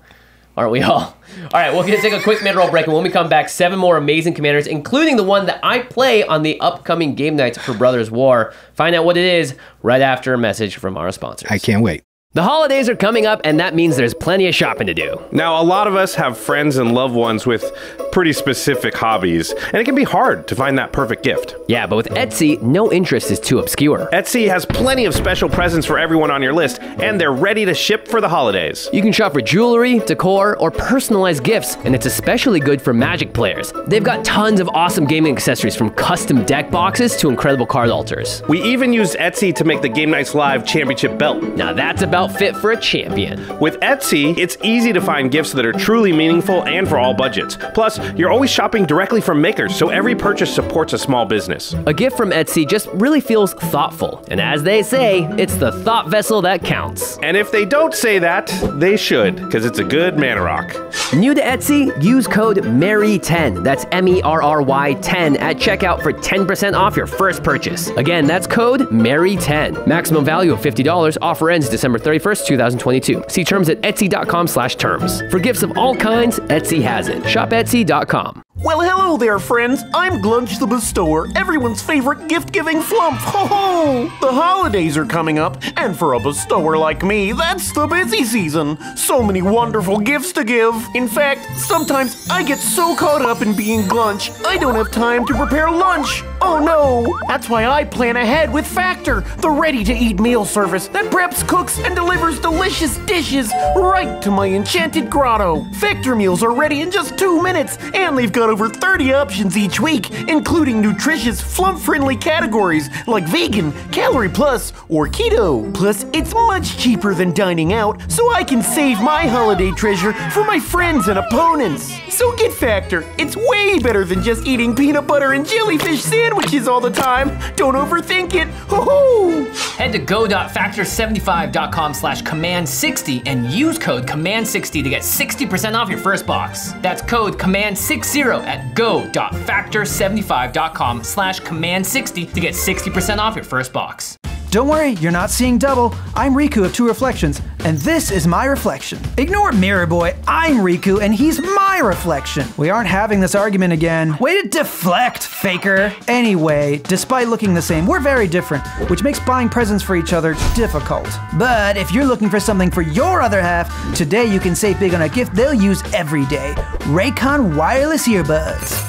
Aren't we all? All right, we're going to take a quick mid-roll break, and when we come back, 7 more amazing commanders, including the one that I play on the upcoming game nights for Brothers War. Find out what it is right after a message from our sponsors. I can't wait. The holidays are coming up, and that means there's plenty of shopping to do. Now, a lot of us have friends and loved ones with pretty specific hobbies, and it can be hard to find that perfect gift. Yeah, but with Etsy, no interest is too obscure. Etsy has plenty of special presents for everyone on your list, and they're ready to ship for the holidays. You can shop for jewelry, decor, or personalized gifts, and it's especially good for Magic players. They've got tons of awesome gaming accessories, from custom deck boxes to incredible card altars. We even used Etsy to make the Game Nights Live championship belt. Now that's about fit for a champion. With Etsy, it's easy to find gifts that are truly meaningful and for all budgets. Plus, you're always shopping directly from makers, so every purchase supports a small business. A gift from Etsy just really feels thoughtful. And as they say, it's the thought vessel that counts. And if they don't say that, they should, because it's a good mana rock. New to Etsy, use code MERRY10, that's MERRY 10 at checkout for 10% off your first purchase. Again, that's code MERRY10. Maximum value of $50. Offer ends December 31st, 2022. See terms at etsy.com/terms. For gifts of all kinds, Etsy has it. Shop etsy.com. Well, hello there, friends. I'm Glunch the Bestower, everyone's favorite gift-giving flump. Ho-ho! The holidays are coming up, and for a bestower like me, that's the busy season. So many wonderful gifts to give. In fact, sometimes I get so caught up in being Glunch, I don't have time to prepare lunch. Oh no! That's why I plan ahead with Factor, the ready-to-eat meal service that preps, cooks, and delivers delicious dishes right to my enchanted grotto. Factor meals are ready in just 2 minutes, and they've got over 30 options each week, including nutritious, flump-friendly categories like vegan, calorie plus, or keto. Plus, it's much cheaper than dining out, so I can save my holiday treasure for my friends and opponents. So get Factor. It's way better than just eating peanut butter and jellyfish sandwiches all the time. Don't overthink it. Ho-ho! Head to go.factor75.com/command60 and use code command60 to get 60% off your first box. That's code command60 at go.factor75.com/command60 to get 60% off your first box. Don't worry, you're not seeing double. I'm Riku of Two Reflections, and this is my reflection. Ignore Mirror Boy, I'm Riku, and he's my reflection. We aren't having this argument again. Way to deflect, faker. Anyway, despite looking the same, we're very different, which makes buying presents for each other difficult. But if you're looking for something for your other half, today you can save big on a gift they'll use every day. RAYCON wireless earbuds.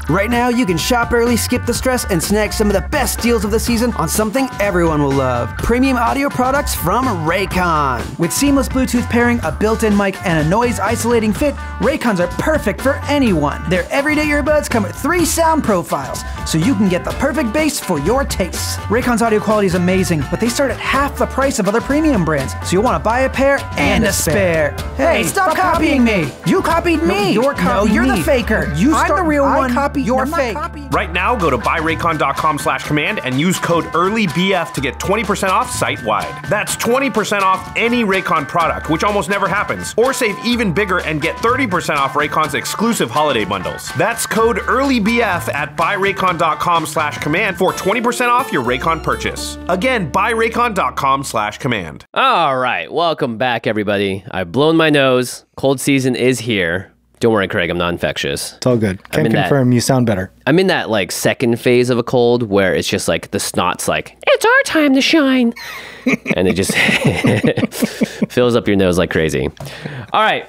Right now, you can shop early, skip the stress, and snag some of the best deals of the season on something everyone will love. Premium audio products from RAYCON. With seamless Bluetooth pairing, a built-in mic, and a noise-isolating fit, RAYCONs are perfect for anyone. Their everyday earbuds come with 3 sound profiles, so you can get the perfect bass for your tastes. RAYCON's audio quality is amazing, but they start at half the price of other premium brands, so you'll want to buy a pair and a spare. Hey, stop copying me! You copied me! No, you're the faker. I'm the real one. You're fake. Right now, go to buyraycon.com/command and use code EARLYBF to get 20% off site-wide. That's 20% off any Raycon product, which almost never happens. Or save even bigger and get 30% off Raycon's exclusive holiday bundles. That's code EARLYBF at buyraycon.com/command for 20% off your Raycon purchase. Again, buyraycon.com/command. All right, welcome back, everybody. I've blown my nose. Cold season is here. Don't worry, Craig, I'm not infectious. It's all good. Can confirm you sound better. I'm in that like second phase of a cold where it's just like the snot's like, it's our time to shine. And it just fills up your nose like crazy. All right,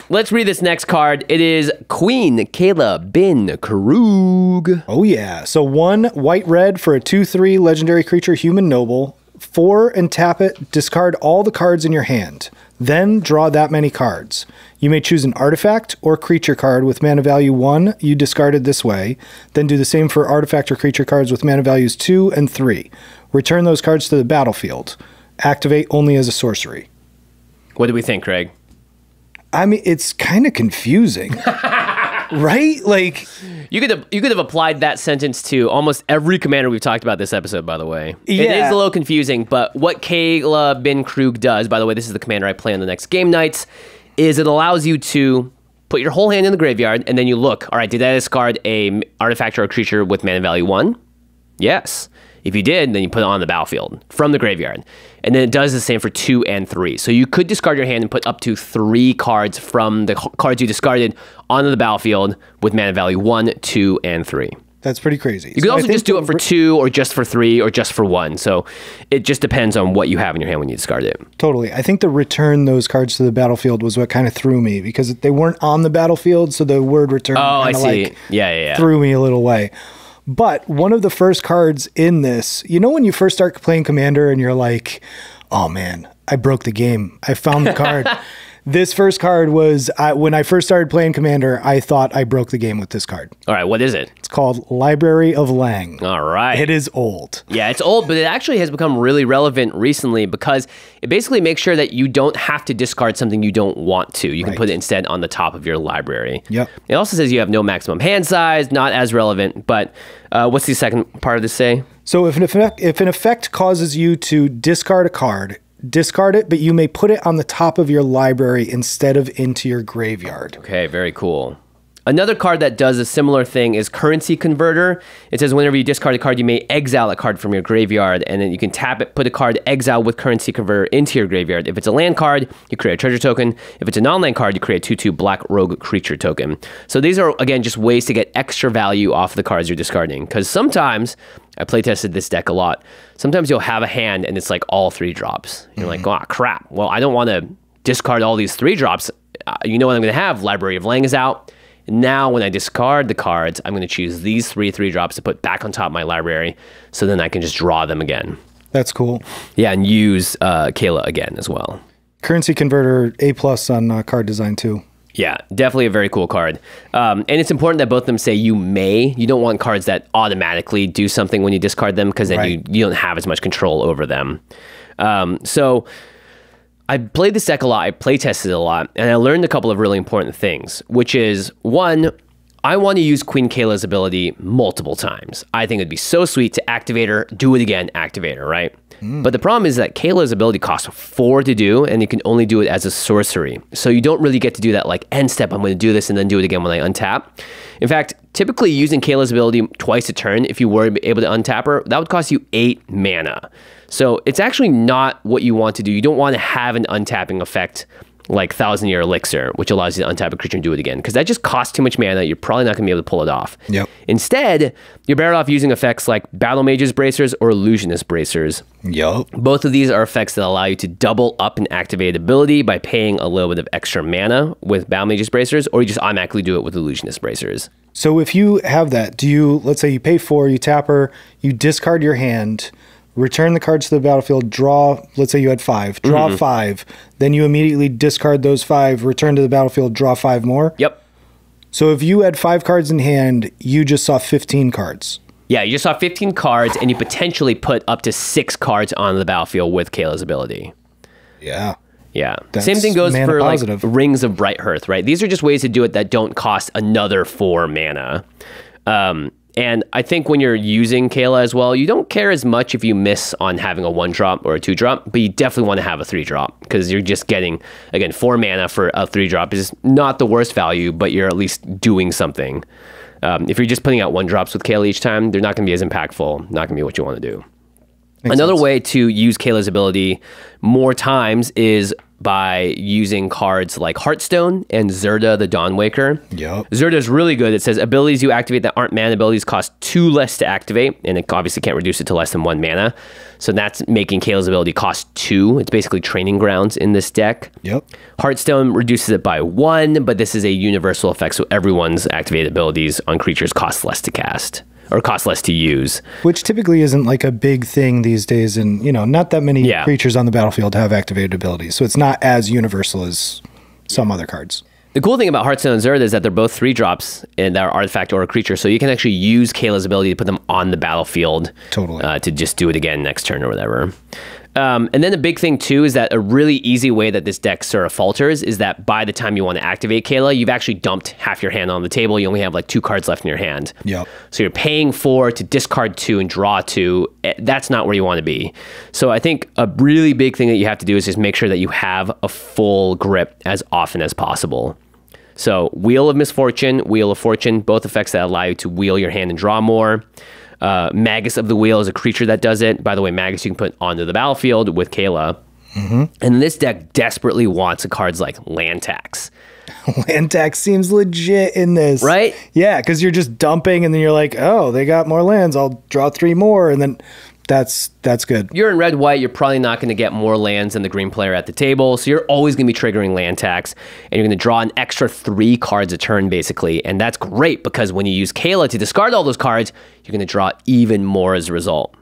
let's read this next card. It is Queen Kayla bin Krug. Oh yeah, so 1 white-red for a 2/3 legendary creature human noble. 4 and tap it, discard all the cards in your hand. Then draw that many cards. You may choose an artifact or creature card with mana value 1 you discarded this way. Then do the same for artifact or creature cards with mana values 2 and 3. Return those cards to the battlefield. Activate only as a sorcery. What do we think, Craig? I mean, it's kind of confusing. Right? Like, you could have applied that sentence to almost every commander we've talked about this episode, by the way. Yeah. It is a little confusing, but what Kayla bin Krug does, by the way, this is the commander I play on the next game nights, is it allows you to put your whole hand in the graveyard, and then you look, all right, did I discard a artifact or a creature with mana value 1? Yes. If you did, then you put it on the battlefield from the graveyard. And then it does the same for 2 and 3. So you could discard your hand and put up to 3 cards from the cards you discarded onto the battlefield with mana value 1, 2, and 3. That's pretty crazy. You could also just do it for 2 or just for 3 or just for 1. So it just depends on what you have in your hand when you discard it. Totally. I think the return those cards to the battlefield was what kind of threw me because they weren't on the battlefield. So the word return threw me a little way. But one of the first cards in this, you know when you first start playing Commander and you're like, oh man, I broke the game. I found the card. This first card was, when I first started playing Commander, I thought I broke the game with this card. All right, what is it? It's called Library of Lang. All right. It is old. Yeah, it's old, but it actually has become really relevant recently because it basically makes sure that you don't have to discard something you don't want to. You can put it instead on the top of your library. Yep. It also says you have no maximum hand size, not as relevant, but what's the second part of this say? So if an effect causes you to discard a card, discard it, but you may put it on the top of your library instead of into your graveyard. Okay, very cool. Another card that does a similar thing is Currency Converter. It says whenever you discard a card, you may exile a card from your graveyard, and then you can tap it, put a card exile with Currency Converter into your graveyard. If it's a land card, you create a treasure token. If it's a non-land card, you create a 2/2 black rogue creature token. So these are, again, just ways to get extra value off the cards you're discarding. Because sometimes, I playtested this deck a lot, sometimes you'll have a hand and it's like all 3 drops. You're like, oh, crap. Well, I don't want to discard all these 3 drops. You know what I'm going to have? Library of Lang is out. Now, when I discard the cards, I'm going to choose these 3 drops to put back on top of my library, so then I can just draw them again. That's cool. Yeah, and use Kayla again as well. Currency Converter, A+ on card design too. Yeah, definitely a very cool card. And it's important that both of them say you may. You don't want cards that automatically do something when you discard them, because then you don't have as much control over them. So I played this deck a lot, I play tested it a lot, and I learned a couple of really important things, which is, one, I want to use Queen Kayla's ability multiple times. I think it'd be so sweet to activate her, do it again, activate her, right? But the problem is that Kayla's ability costs 4 to do, and you can only do it as a sorcery. So you don't really get to do that like end step, I'm going to do this and then do it again when I untap. In fact, typically using Kayla's ability twice a turn, if you were able to untap her, that would cost you 8 mana. So it's actually not what you want to do. You don't want to have an untapping effect like 1,000-Year Elixir, which allows you to untap a creature and do it again. Because that just costs too much mana. You're probably not going to be able to pull it off. Yep. Instead, you're better off using effects like Battle Mage's Bracers or Illusionist Bracers. Yep. Both of these are effects that allow you to double up an activated ability by paying a little bit of extra mana with Battle Mage's Bracers, or you just automatically do it with Illusionist Bracers. So if you have that, let's say you pay 4, you tap her, you discard your hand, return the cards to the battlefield, draw, let's say you had 5, draw 5, then you immediately discard those 5, return to the battlefield, draw 5 more? Yep. So if you had 5 cards in hand, you just saw 15 cards. Yeah, you just saw 15 cards, and you potentially put up to 6 cards on the battlefield with Kayla's ability. Yeah. Yeah. That's Same thing goes for positive. like Rings of Bright Hearth, right? These are just ways to do it that don't cost another 4 mana. And I think when you're using Kayla as well, you don't care as much if you miss on having a 1-drop or a 2-drop, but you definitely want to have a 3-drop because you're just getting, again, 4 mana for a 3-drop is not the worst value, but you're at least doing something. If you're just putting out 1-drops with Kayla each time, they're not going to be as impactful, not going to be what you want to do. Another way to use Kayla's ability more times is by using cards like Heartstone and Zerda the Dawnwaker. Yep. Zerda is really good. It says abilities you activate that aren't mana abilities cost 2 less to activate, and it obviously can't reduce it to less than 1 mana. So that's making Kayla's ability cost 2. It's basically training grounds in this deck. Yep. Heartstone reduces it by 1, but this is a universal effect, so everyone's activated abilities on creatures cost less to cast. Or cost less to use. Which typically isn't like a big thing these days. And, not that many creatures on the battlefield have activated abilities. So it's not as universal as some other cards. The cool thing about Heartstone and Zerda is that they're both 3-drops and they're artifact or a creature. So you can actually use Kayla's ability to put them on the battlefield. Totally. To just do it again next turn or whatever. And then the big thing too is that a really easy way that this deck sort of falters is that by the time you want to activate Kayla, you've actually dumped half your hand on the table. You only have like 2 cards left in your hand. Yep. So you're paying 4 to discard 2 and draw 2. That's not where you want to be. So I think a really big thing that you have to do is just make sure that you have a full grip as often as possible. So Wheel of Misfortune, Wheel of Fortune, both effects that allow you to wheel your hand and draw more. Magus of the Wheel is a creature that does it. By the way, Magus you can put onto the battlefield with Kayla. Mm-hmm. And this deck desperately wants cards like Land Tax. Land Tax seems legit in this. Right? Yeah, because you're just dumping and then you're like, oh, they got more lands. I'll draw 3 more. And then that's good. You're in red-white. You're probably not going to get more lands than the green player at the table. So you're always going to be triggering Land Tax. And you're going to draw an extra 3 cards a turn, basically. And that's great because when you use Kayla to discard all those cards, you're going to draw even more as a result.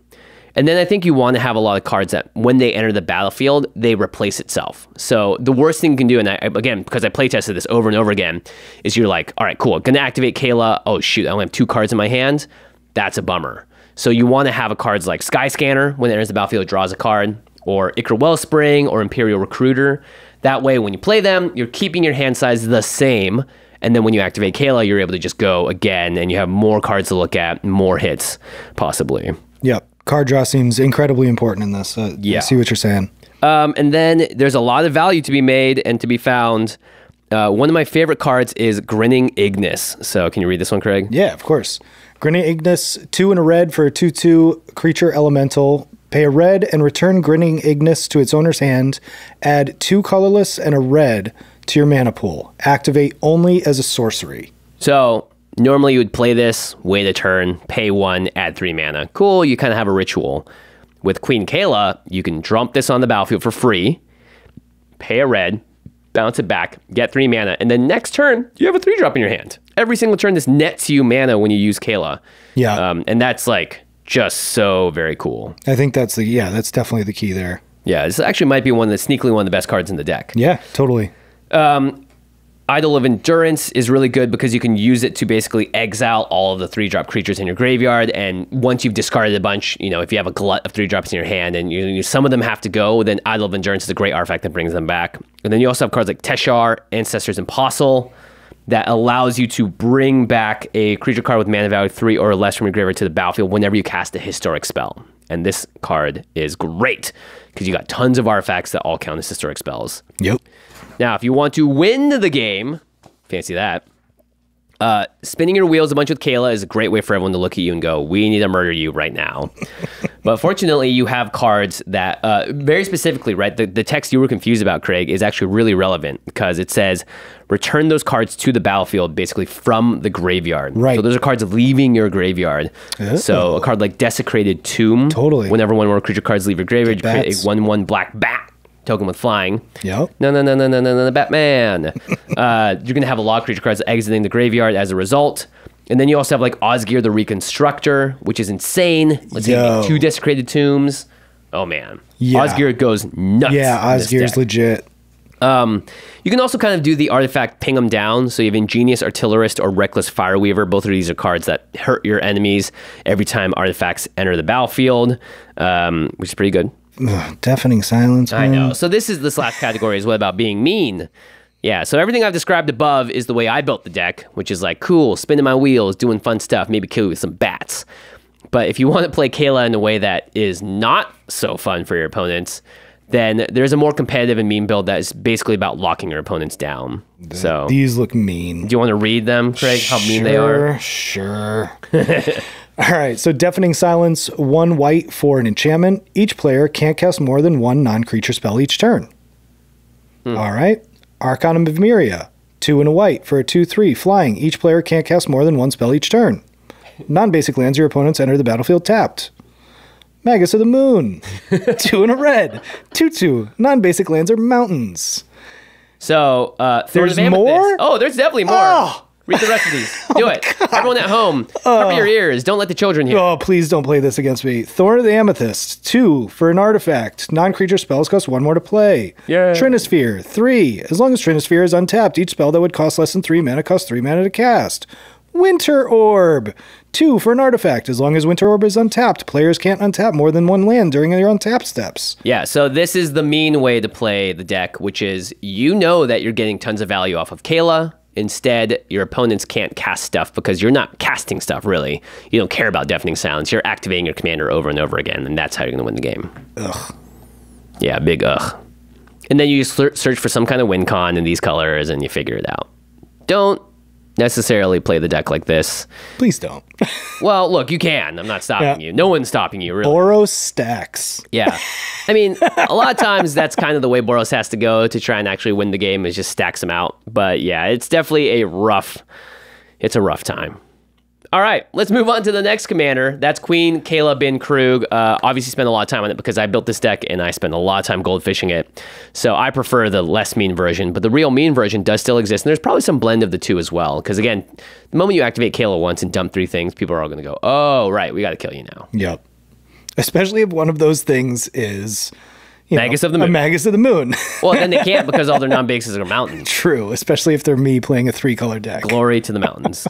And then I think you want to have a lot of cards that when they enter the battlefield, they replace itself. So the worst thing you can do, and again, because I playtested this over and over again, is you're like, all right, cool, going to activate Kayla. Oh, shoot, I only have 2 cards in my hand. That's a bummer. So you want to have a cards like Sky Scanner, when it enters the battlefield, it draws a card, or Ichor Wellspring, or Imperial Recruiter. That way, when you play them, you're keeping your hand size the same, and then when you activate Kayla, you're able to just go again, and you have more cards to look at, more hits, possibly. Yep. Card draw seems incredibly important in this. Yeah. I see what you're saying. And then there's a lot of value to be made and to be found. One of my favorite cards is Grinning Ignis. So can you read this one, Craig? Yeah, of course. Grinning Ignis, 2 and a red for a 2/2 creature elemental. Pay a red and return Grinning Ignis to its owner's hand. Add 2 colorless and a red to your mana pool. Activate only as a sorcery. So normally you would play this, wait a turn, pay 1, add 3 mana. Cool, you kind of have a ritual. With Queen Kayla, you can dump this on the battlefield for free, pay a red, bounce it back, get 3 mana, and then next turn, you have a 3-drop in your hand. Every single turn, this nets you mana when you use Kayla. Yeah. And that's like just so very cool. I think that's definitely the key there. Yeah, this actually might be sneakily one of the best cards in the deck. Yeah, totally. Idol of Endurance is really good because you can use it to basically exile all of the 3-drop creatures in your graveyard. And once you've discarded a bunch, if you have a glut of 3-drops in your hand and some of them have to go, then Idol of Endurance is a great artifact that brings them back. And then you also have cards like Teshar, Ancestors Impossible, that allows you to bring back a creature card with mana value 3 or less from your graveyard to the battlefield whenever you cast a historic spell. And this card is great because you got tons of artifacts that all count as historic spells. Yep. Now, if you want to win the game, fancy that, Spinning your wheels a bunch with Kayla is a great way for everyone to look at you and go, we need to murder you right now. But fortunately, you have cards that, very specifically, right, the text you were confused about, Craig, is actually really relevant because it says, return those cards to the battlefield, basically from the graveyard. Right. So those are cards leaving your graveyard. Oh. So a card like Desecrated Tomb. Totally. Whenever one more creature cards leave your graveyard, you create a 1/1 black bat token with flying. Yep. No, Batman. You're going to have a lot of creature cards exiting the graveyard as a result. And then you also have like Osgir the Reconstructor, which is insane. Let's say 2 Desecrated Tombs. Oh, man. Yeah. Osgir goes nuts. Yeah, Osgir's legit. You can also kind of do the artifact Ping 'em down. So you have Ingenious Artillerist or Reckless Fireweaver. Both of these are cards that hurt your enemies every time artifacts enter the battlefield, which is pretty good. Ugh, deafening silence, man. I know. So this last category is what about being mean. Yeah, so everything I've described above is the way I built the deck, which is like, cool, spinning my wheels, doing fun stuff, maybe kill you with some bats. But if you want to play Kayla in a way that is not so fun for your opponents, then there's a more competitive and mean build that is basically about locking your opponents down. So these look mean. Do you want to read them, Craig, how mean they are? Sure. All right, so Deafening Silence, 1 white for an enchantment. Each player can't cast more than 1 non-creature spell each turn. All right. Archon of Myria, 2 and a white for a 2/3 flying. Each player can't cast more than 1 spell each turn. Non-basic lands your opponents enter the battlefield tapped. Magus of the Moon, 2 and a red, 2/2. Non-basic lands are mountains. So there's more? Oh, there's definitely more. Oh. Read the rest of these. Do it. God. Everyone at home, cover your ears. Don't let the children hear. Oh, please don't play this against me. Thorn of the Amethyst, 2 for an artifact. Non-creature spells cost 1 more to play. Yeah. Trinisphere, 3. As long as Trinisphere is untapped, each spell that would cost less than 3 mana costs 3 mana to cast. Winter Orb, 2 for an artifact. As long as Winter Orb is untapped, players can't untap more than 1 land during their untap steps. Yeah, so this is the mean way to play the deck, which is you know that you're getting tons of value off of Kayla. Instead, your opponents can't cast stuff because you're not casting stuff, really. You don't care about Deafening Silence. You're activating your commander over and over again, and that's how you're going to win the game. Ugh. Yeah, big ugh. And then you just search for some kind of win con in these colors, and you figure it out. Don't necessarily play the deck like this. Please don't. Well, look, you can. I'm not stopping you. No one's stopping you, really. Boros stacks. Yeah. I mean, a lot of times that's kind of the way Boros has to go to try and actually win the game, is just stacks them out. But yeah, it's definitely a rough time. All right, let's move on to the next commander. That's Queen Kayla bin Krug. Obviously spent a lot of time on it because I built this deck and I spent a lot of time goldfishing it. So I prefer the less mean version, but the real mean version does still exist. And there's probably some blend of the two as well. Because again, the moment you activate Kayla once and dump 3 things, people are all going to go, oh, right, we got to kill you now. Yep. Especially if one of those things is... Magus of the Moon. A Magus of the Moon. Well, then they can't because all their non-bases are mountains. True, especially if they're me playing a 3-color deck. Glory to the mountains.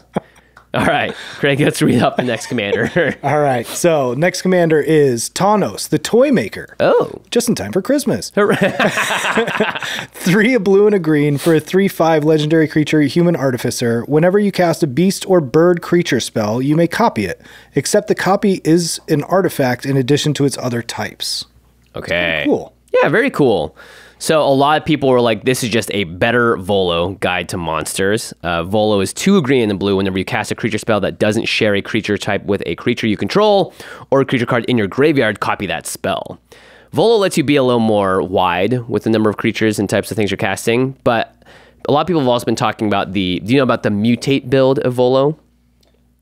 All right, Craig, let's read up the next commander. All right, so next commander is Tawnos, the Toy Maker. Oh. Just in time for Christmas. 3 a blue and a green for a 3/5 legendary creature, Human Artificer. Whenever you cast a beast or bird creature spell, you may copy it, except the copy is an artifact in addition to its other types. Okay. Cool. Yeah, very cool. So a lot of people were like, this is just a better Volo guide to monsters. Volo is 2 green and a blue whenever you cast a creature spell that doesn't share a creature type with a creature you control or a creature card in your graveyard, copy that spell. Volo lets you be a little more wide with the number of creatures and types of things you're casting, but a lot of people have also been talking about do you know about the mutate build of Volo?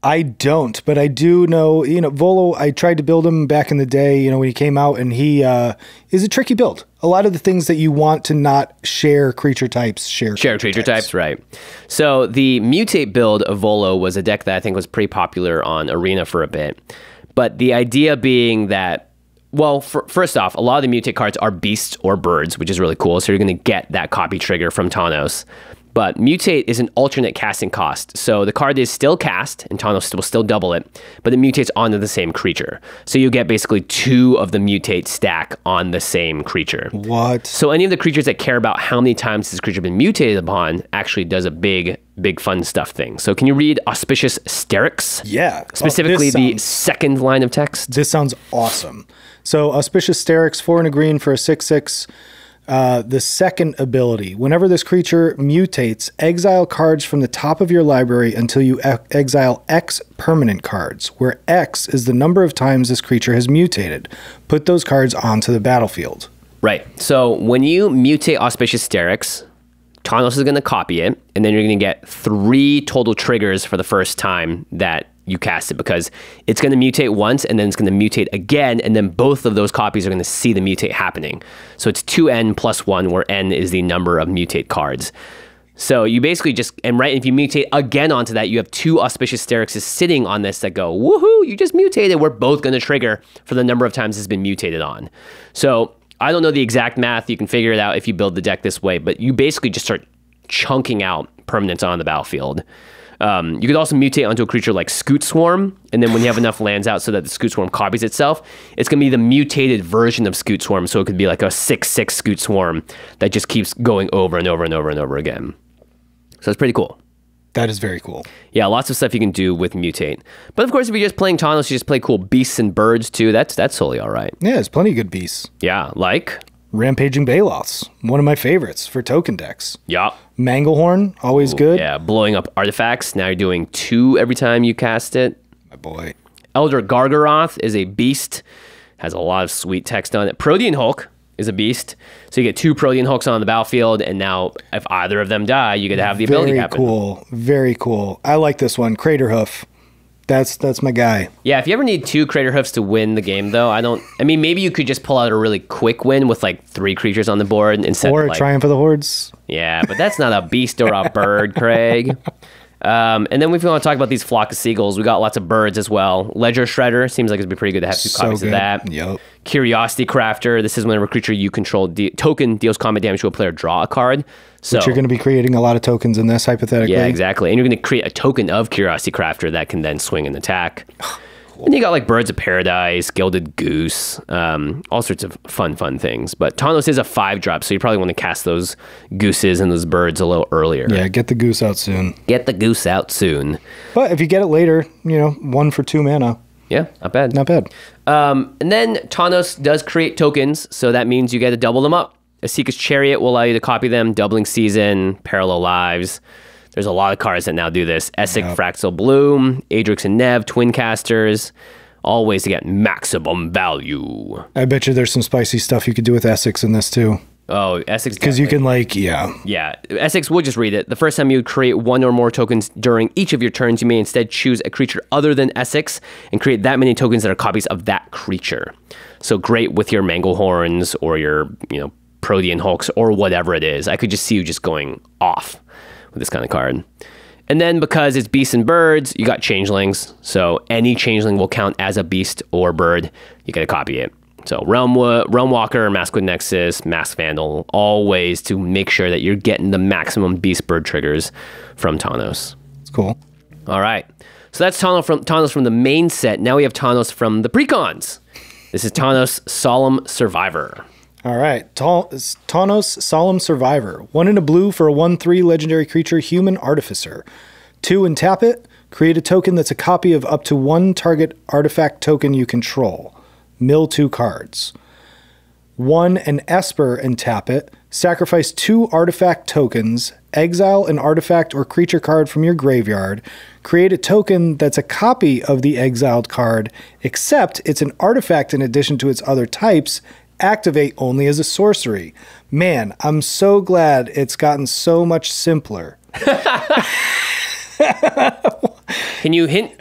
I don't, but I do know, Volo, I tried to build him back in the day, when he came out, and he is a tricky build. A lot of the things that you want to not share creature types, share creature types, right. So the mutate build of Volo was a deck that I think was pretty popular on Arena for a bit. But the idea being that, well, first off, a lot of the mutate cards are beasts or birds, which is really cool. So you're going to get that copy trigger from Tawnos. But mutate is an alternate casting cost. So the card is still cast, and Tawnos will still double it, but it mutates onto the same creature. So you get basically 2 of the mutate stack on the same creature. What? So any of the creatures that care about how many times this creature has been mutated upon actually does a big fun stuff thing. So can you read Auspicious Sterix? Yeah. Specifically the second line of text? This sounds awesome. So Auspicious Sterix, 4 and a green for a 6/6. The second ability, whenever this creature mutates, exile cards from the top of your library until you exile X permanent cards, where X is the number of times this creature has mutated. Put those cards onto the battlefield. Right. So when you mutate Auspicious Sterix, Tanos is going to copy it, and then you're going to get 3 total triggers for the first time that you cast it, because it's going to mutate once and then it's going to mutate again, and then both of those copies are going to see the mutate happening. So it's 2n plus 1, where n is the number of mutate cards. So you basically just, and right, if you mutate again onto that, you have 2 Auspicious Sterixes sitting on this that go, woohoo, you just mutated. We're both going to trigger for the number of times it's been mutated on. So I don't know the exact math. You can figure it out if you build the deck this way, but you basically just start chunking out permanents on the battlefield. You could also mutate onto a creature like Scoot Swarm, and then when you have enough lands out so that the Scoot Swarm copies itself, it's going to be the mutated version of Scoot Swarm, so it could be like a 6/6 Scoot Swarm that just keeps going over and over and over and over again. So it's pretty cool. That is very cool. Yeah, lots of stuff you can do with mutate. But of course, if you're just playing Tanos, you just play cool beasts and birds too. That's totally all right. Yeah, there's plenty of good beasts. Yeah, like? Rampaging Baloths, one of my favorites for token decks. Yeah. Manglehorn, always good. Yeah, blowing up artifacts. Now you're doing 2 every time you cast it. My boy. Elder Gargaroth is a beast. Has a lot of sweet text on it. Protean Hulk is a beast. So you get 2 Protean Hulks on the battlefield, and now if either of them die, you get to have the ability happen. Very cool. Very cool. I like this one. Craterhoof. That's my guy. Yeah, if you ever need 2 Craterhoofs to win the game, though, I mean, maybe you could just pull out a really quick win with like 3 creatures on the board instead Or of like, Triumph of the Hordes. Yeah, but that's not a beast or a bird, Craig. And then if we want to talk about these flock of seagulls, we got lots of birds as well. Ledger Shredder seems like it'd be pretty good to have 2 copies of that. Yep. Curiosity Crafter. This is whenever a creature you control token deals combat damage to a player, draw a card. So But you're going to be creating a lot of tokens in this, hypothetically. yeah, exactly. And you're going to create a token of Curiosity Crafter that can then swing and attack. And you got like Birds of Paradise, Gilded Goose, all sorts of fun things. But Tanos is a 5-drop, so you probably want to cast those gooses and those birds a little earlier. Yeah, get the goose out soon. Get the goose out soon. But if you get it later, 1 for 2 mana. Yeah, not bad. Not bad. And then Tanos does create tokens, so that means you get to double them up. Asika's Chariot will allow you to copy them, Doubling Season, Parallel Lives. There's a lot of cards that now do this. Essek, yep. Fraxel Bloom, Adrix and Nev, Twin Casters, all ways to get maximum value. I bet you there's some spicy stuff you could do with Essex in this too. Oh, Essex. Because you can Yeah, Essex, we'll just read it. The first time you create 1 or more tokens during each of your turns, you may instead choose a creature other than Essex and create that many tokens that are copies of that creature. So great with your Manglehorns or your, Protean Hulks or whatever it is. I could just see you just going off with this kind of card. And then because it's beasts and birds, you got changelings. So any changeling will count as a beast or bird. You got to copy it. So Realm Walker, Maskwood Nexus, Mask Vandal, all ways to make sure that you're getting the maximum beast bird triggers from Tanos. It's cool. All right. So that's Tanos from the main set. Now we have Tanos from the precons. This is Tanos Solemn Survivor. All right. Tanos Solemn Survivor. 1 in a blue for a 1/3 legendary creature, Human Artificer. 2 and tap it. Create a token that's a copy of up to 1 target artifact token you control. Mill 2 cards. 1 and Esper and tap it. Sacrifice 2 artifact tokens. Exile an artifact or creature card from your graveyard. Create a token that's a copy of the exiled card, except it's an artifact in addition to its other types. Activate only as a sorcery. Man, I'm so glad it's gotten so much simpler. Can you hint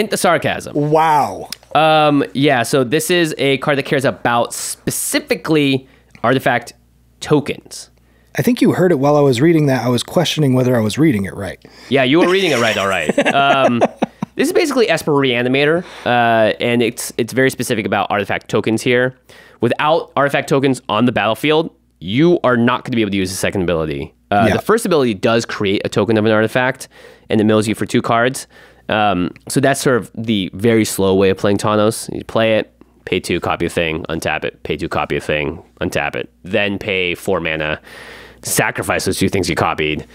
the sarcasm? Wow. Yeah, so this is a card that cares about specifically artifact tokens. I think you heard it while I was reading that. I was questioning whether I was reading it right. Yeah, you were reading it right, all right. This is basically Esper Reanimator, and it's very specific about artifact tokens here. Without artifact tokens on the battlefield, you are not going to be able to use the second ability. The first ability does create a token of an artifact, and it mills you for 2 cards. So that's sort of the very slow way of playing Tanos. You play it, pay 2, copy a thing, untap it, pay 2, copy a thing, untap it, then pay 4 mana, sacrifice those 2 things you copied,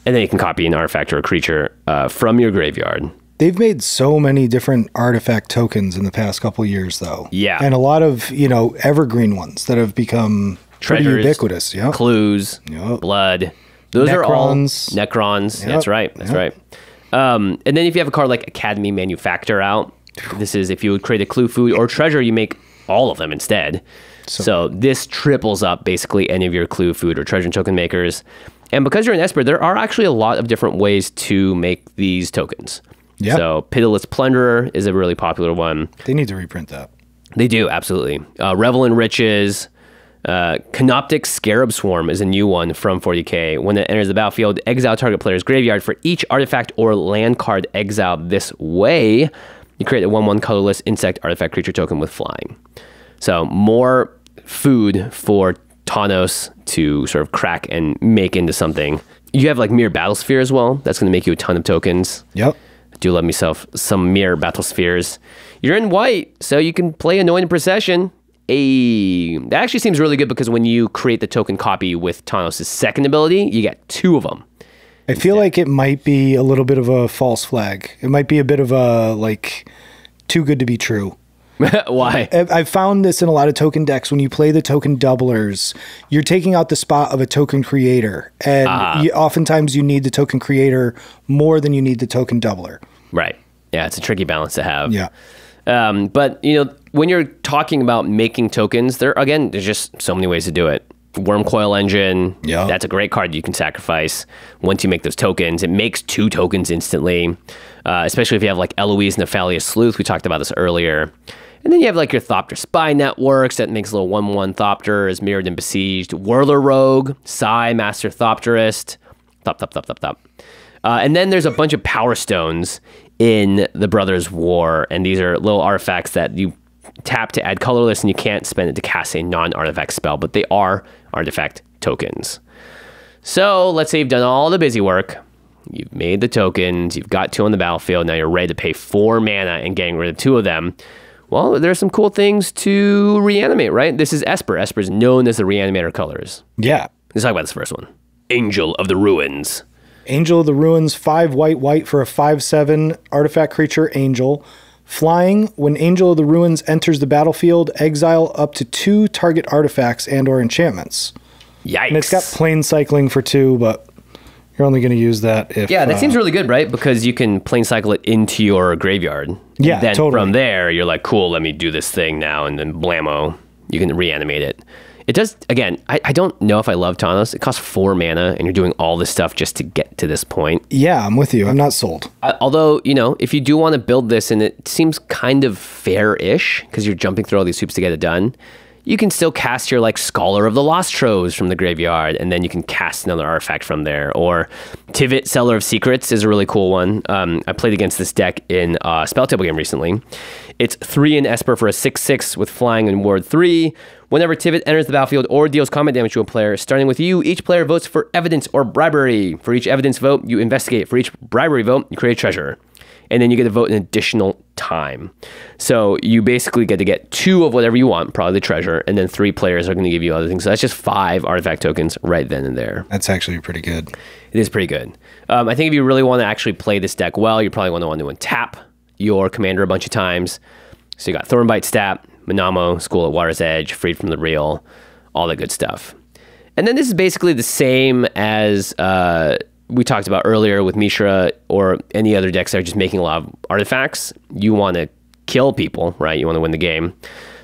and then you can copy an artifact or a creature from your graveyard. They've made so many different artifact tokens in the past couple of years, though. Yeah. And a lot of, evergreen ones that have become Pretty treasures, ubiquitous, yeah. clues, Yep. blood. Those are all Necrons. Necrons. Yep. That's right. That's right. And then if you have a card like Academy Manufactor out, this is if you would create a clue, food, or treasure, you make all of them instead. So this triples up basically any of your clue, food, or treasure token makers. And because you're an Esper, there are actually a lot of different ways to make these tokens. Yeah. So Pitiless Plunderer is a really popular one. They need to reprint that. They do, absolutely. Revel in Riches. Canoptic Scarab Swarm is a new one from 40k. When it enters the battlefield, exile target player's graveyard for each artifact or land card exiled this way. You create a 1/1 colorless insect artifact creature token with flying. So more food for Tawnos to sort of crack and make into something. You have like Mirror Battlesphere as well. That's going to make you a ton of tokens. Yep. I do love myself some Mirror Battlespheres. You're in white, so you can play Anointed Procession. That actually seems really good because when you create the token copy with Tawnos' second ability, you get 2 of them. I feel like it might be a little bit of a false flag. It might be a bit of a, like, too good to be true. Why? I've found this in a lot of token decks. When you play the token doublers, you're taking out the spot of a token creator. And oftentimes you need the token creator more than you need the token doubler. Right. Yeah, it's a tricky balance to have. Yeah. But, you know, when you're talking about making tokens, there's just so many ways to do it. Wormcoil Engine, that's a great card you can sacrifice. Once you make those tokens, it makes 2 tokens instantly, especially if you have like Eloise Nephalia's Sleuth. We talked about this earlier. And then you have like your Thopter Spy Networks that makes a little 1/1 Thopter is mirrored and besieged. Whirler Rogue, Psy, Master Thopterist, Thop. And then there's a bunch of Power Stones in the Brothers' War, and these are little artifacts that you tap to add colorless, and you can't spend it to cast a non-artifact spell, but they are artifact tokens. So let's say you've done all the busy work. You've made the tokens, you've got 2 on the battlefield, now you're ready to pay 4 mana and getting rid of 2 of them. Well, there's some cool things to reanimate, right? This is Esper. Esper is known as the reanimator colors. Yeah. Let's talk about this first one. Angel of the Ruins. Angel of the Ruins, 5 white for a 5/7 artifact creature angel. Flying, when Angel of the Ruins enters the battlefield, exile up to 2 target artifacts and or enchantments. Yikes. And it's got plane cycling for 2, but you're only going to use that if... Yeah, that seems really good, right? Because you can plane cycle it into your graveyard. Yeah, then totally. From there, you're like, cool, let me do this thing now, and then blammo, you can reanimate it. It does, again, I don't know if I love Tawnos. It costs 4 mana, and you're doing all this stuff just to get to this point. Yeah, I'm with you. I'm not sold. Although, you know, if you do want to build this, and it seems kind of fair-ish, because you're jumping through all these hoops to get it done, you can still cast your, like, Scholar of the Lost Troves from the graveyard, and then you can cast another artifact from there. Or Tivit, Seller of Secrets is a really cool one. I played against this deck in a Spell Table game recently. It's 3 in Esper for a 6/6 with flying and ward 3. Whenever Tivit enters the battlefield or deals combat damage to a player, starting with you, each player votes for evidence or bribery. For each evidence vote, you investigate. For each bribery vote, you create a treasure. And then you get to vote an additional time. So you basically get to get 2 of whatever you want, probably the treasure, and then 3 players are going to give you other things. So that's just 5 artifact tokens right then and there. That's actually pretty good. It is pretty good. I think if you really want to actually play this deck well, you probably want to untap your commander a bunch of times. So you got Thornbite Stat, Manamo, School at Water's Edge, Freed from the Real, all that good stuff. And then this is basically the same as we talked about earlier with Mishra or any other decks that are just making a lot of artifacts. You want to kill people, right? You want to win the game.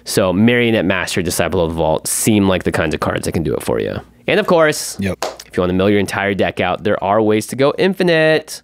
So Marionette Master, Disciple of the Vault seem like the kinds of cards that can do it for you. And of course, if you want to mill your entire deck out, there are ways to go infinite.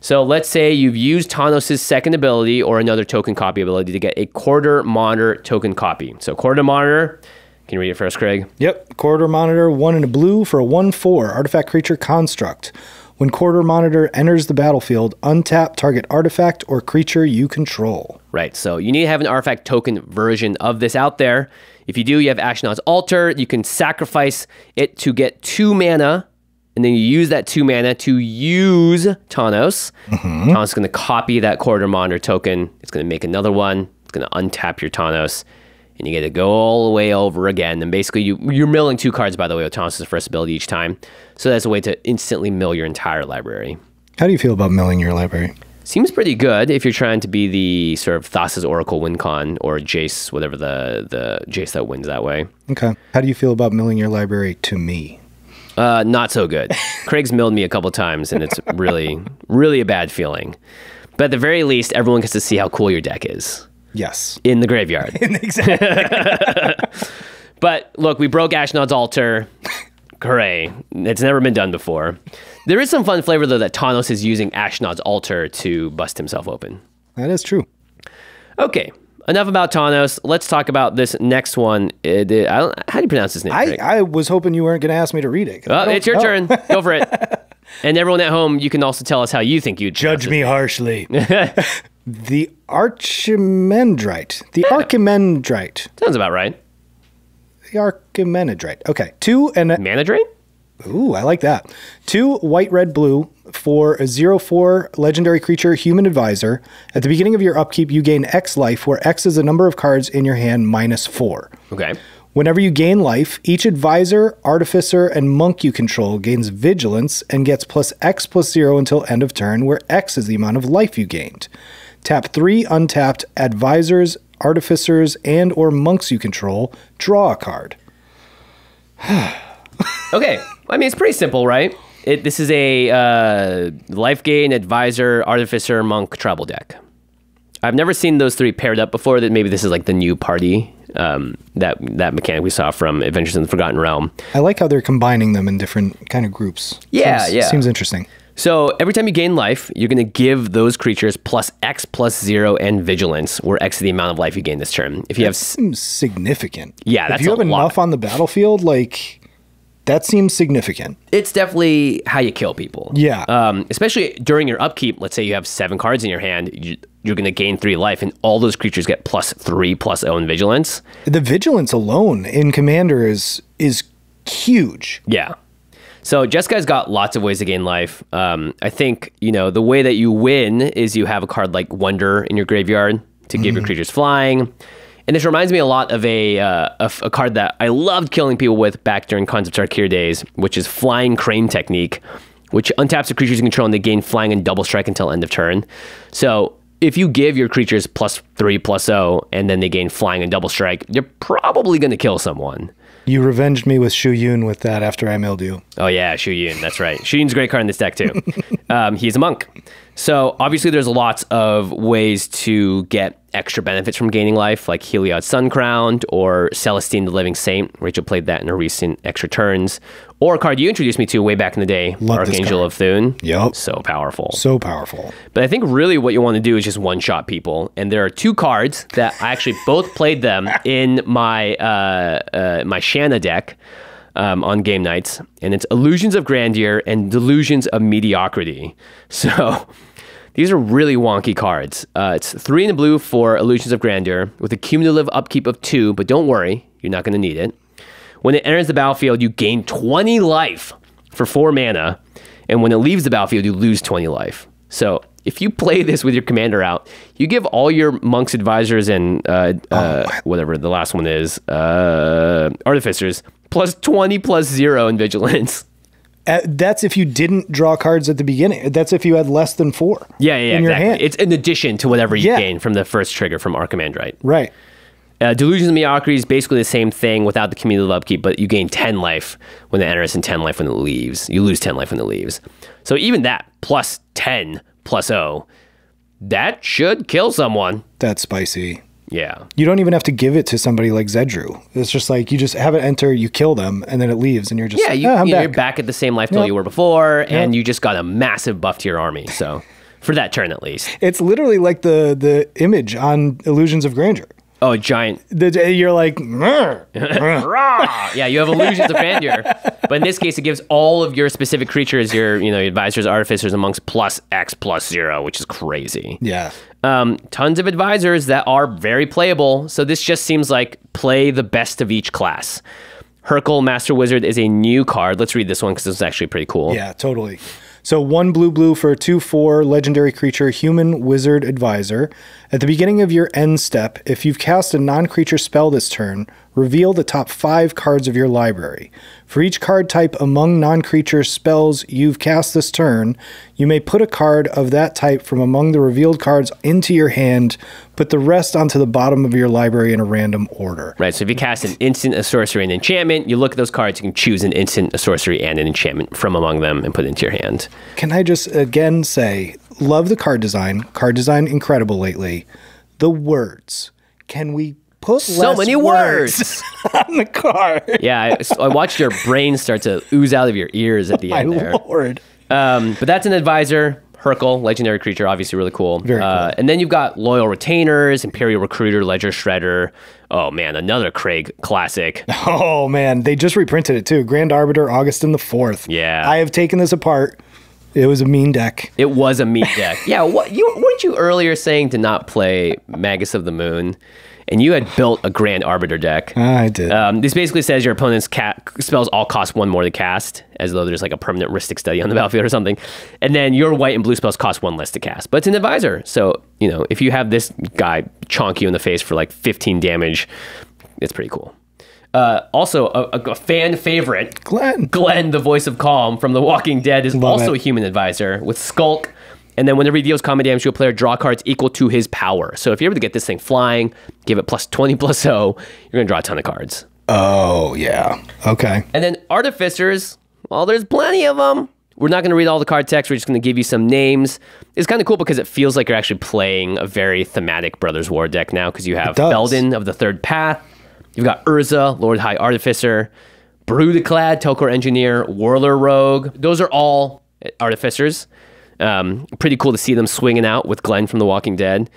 So let's say you've used Tawnos' second ability or another token copy ability to get a Quarter Monitor token copy. So Quarter Monitor, can you read it for us, Craig? Yep. Quarter Monitor, 1 in a blue for a 1/4 artifact creature construct. When Quarter Monitor enters the battlefield, untap target artifact or creature you control. Right, so you need to have an artifact token version of this out there. If you do, you have Ashnod's Altar. You can sacrifice it to get 2 mana, and then you use that 2 mana to use Tawnos. Tawnos is going to copy that Quarter Monitor token. It's going to make another one. It's going to untap your Tawnos, and you get to go all the way over again. And basically, you're milling 2 cards, by the way, with Tawnos' first ability each time. So that's a way to instantly mill your entire library. How do you feel about milling your library? Seems pretty good if you're trying to be the sort of Thassa's Oracle win con or Jace, whatever the Jace that wins that way. Okay. How do you feel about milling your library to me? Not so good. Craig's milled me a couple times, and it's really, really a bad feeling. But at the very least, everyone gets to see how cool your deck is. Yes. In the graveyard. Exactly. But look, we broke Ashnod's Altar. Hooray. It's never been done before. There is some fun flavor, though, that Tawnos is using Ashnod's Altar to bust himself open. That is true. Okay. Enough about Tawnos. Let's talk about this next one. How do you pronounce his name? I was hoping you weren't going to ask me to read it. Oh, it's your turn. Go for it. And everyone at home, you can also tell us how you think you'd judge me harshly. The Archimandrite. The Archimandrite. Sounds about right. The Archimandrite. Okay. 2 and Manadrate? Ooh, I like that. 2 white, red, blue for a 0/4 legendary creature, human advisor. At the beginning of your upkeep, you gain X life, where X is the number of cards in your hand -4. Okay. Whenever you gain life, each advisor, artificer, and monk you control gains vigilance and gets +X+0 until end of turn, where X is the amount of life you gained. Tap 3 untapped advisors, artificers, and or monks you control. Draw a card. Okay. I mean, it's pretty simple, right? This is a life gain, advisor, artificer, monk tribal deck. I've never seen those 3 paired up before. That maybe this is like the new party, that mechanic we saw from Adventures in the Forgotten Realm. I like how they're combining them in different kind of groups. Yeah, Seems interesting. So every time you gain life, you're going to give those creatures +X+0 and vigilance, where X is the amount of life you gain this turn. If you have seems significant. Yeah, that's if you have a enough lot. on the battlefield, like that seems significant. It's definitely how you kill people. Yeah. Especially during your upkeep. Let's say you have 7 cards in your hand. You're going to gain 3 life, and all those creatures get +3/+0 in vigilance. The vigilance alone in Commander is huge. Yeah. So Jesse's got lots of ways to gain life. I think, the way that you win is you have a card like Wonder in your graveyard to give your creatures flying. And this reminds me a lot of a card that I loved killing people with back during Concept Arcade days, which is Flying Crane Technique, which untaps the creatures you control and they gain flying and double strike until end of turn. So if you give your creatures +3/+0 and then they gain flying and double strike, you're probably going to kill someone. You revenged me with Shu Yun with that after I milled you. Oh yeah, Shu Yun, that's right. Shu Yun's a great card in this deck too. He's a monk. So obviously there's lots of ways to get extra benefits from gaining life, like Heliod Suncrowned or Celestine the Living Saint. Rachel played that in her recent extra turns. Or a card you introduced me to way back in the day, Love this Archangel card. of Thune. Yup. So powerful. So powerful. But I think really what you want to do is just one-shot people. And there are 2 cards that I actually both played them in my my Shanna deck on game nights. And it's Illusions of Grandeur and Delusions of Mediocrity. So these are really wonky cards. It's 3 in the blue for Illusions of Grandeur with a cumulative upkeep of 2, but don't worry, you're not going to need it. When it enters the battlefield, you gain 20 life for 4 mana, and when it leaves the battlefield, you lose 20 life. So if you play this with your commander out, you give all your monks, advisors, and whatever the last one is, artificers, +20/+0 in vigilance. That's if you didn't draw cards at the beginning. That's if you had less than 4 Yeah, in your exactly. hand. It's in addition to whatever you gain from the first trigger from Archimandrite. Right. Delusions of Mediocrity is basically the same thing without the cumulative upkeep, but you gain 10 life when it enters and 10 life when it leaves. You lose 10 life when it leaves. So even that, +10/+0, that should kill someone. That's spicy. Yeah. You don't even have to give it to somebody like Zedru. It's just like you just have it enter, you kill them, and then it leaves, and you're just You're back at the same life total you were before, and you just got a massive buff to your army. So for that turn at least. It's literally like the image on Illusions of Grandeur. Oh, a giant. You're like, Yeah, you have Illusions of Grandeur. But in this case, it gives all of your specific creatures, your advisors, artificers, and monks +X+0, which is crazy. yeah. Tons of advisors that are very playable. So this just seems like play the best of each class. Hercule Master Wizard is a new card. Let's read this one because this is actually pretty cool. Yeah, totally. So 1 blue for a 2/4 legendary creature, human wizard advisor. At the beginning of your end step, if you've cast a non-creature spell this turn, reveal the top 5 cards of your library. For each card type among non-creature spells you've cast this turn, you may put a card of that type from among the revealed cards into your hand, put the rest onto the bottom of your library in a random order. Right, so if you cast an instant, a sorcery, and an enchantment, you look at those cards, you can choose an instant, a sorcery, and an enchantment from among them and put it into your hand. Can I just again say, love the card design. Card design incredible lately. The words. Can we put so less many words on the card? Yeah, I watched your brain start to ooze out of your ears at the end there. My lord. But that's an advisor. Hercule, legendary creature, obviously really cool. Very cool. And then you've got Loyal Retainers, Imperial Recruiter, Ledger Shredder. Oh man, another Craig classic. Oh man, they just reprinted it too. Grand Arbiter, Augustin the 4th. Yeah. I have taken this apart. It was a mean deck. It was a mean deck. Yeah, weren't you earlier saying to not play Magus of the Moon? And you had built a Grand Arbiter deck. I did. This basically says your opponent's spells all cost 1 more to cast, as though there's like a permanent Rhystic Study on the battlefield or something. And then your white and blue spells cost 1 less to cast. But it's an advisor. So, if you have this guy chonk you in the face for like 15 damage, it's pretty cool. Also, a fan favorite, Glenn, the voice of calm from The Walking Dead, is also a human advisor with Skulk. And then whenever he deals combat damage to a player, draw cards equal to his power. So if you're able to get this thing flying, give it plus 20/+0, you're going to draw a ton of cards. Oh, yeah. Okay. And then Artificers, well, there's plenty of them. We're not going to read all the card text. We're just going to give you some names. It's kind of cool because it feels like you're actually playing a very thematic Brothers War deck now because you have Felden of the Third Path. You've got Urza, Lord High Artificer, Brudiclad, Tokor Engineer, Whirler Rogue. Those are all Artificers. Pretty cool to see them swinging out with Glenn from The Walking Dead.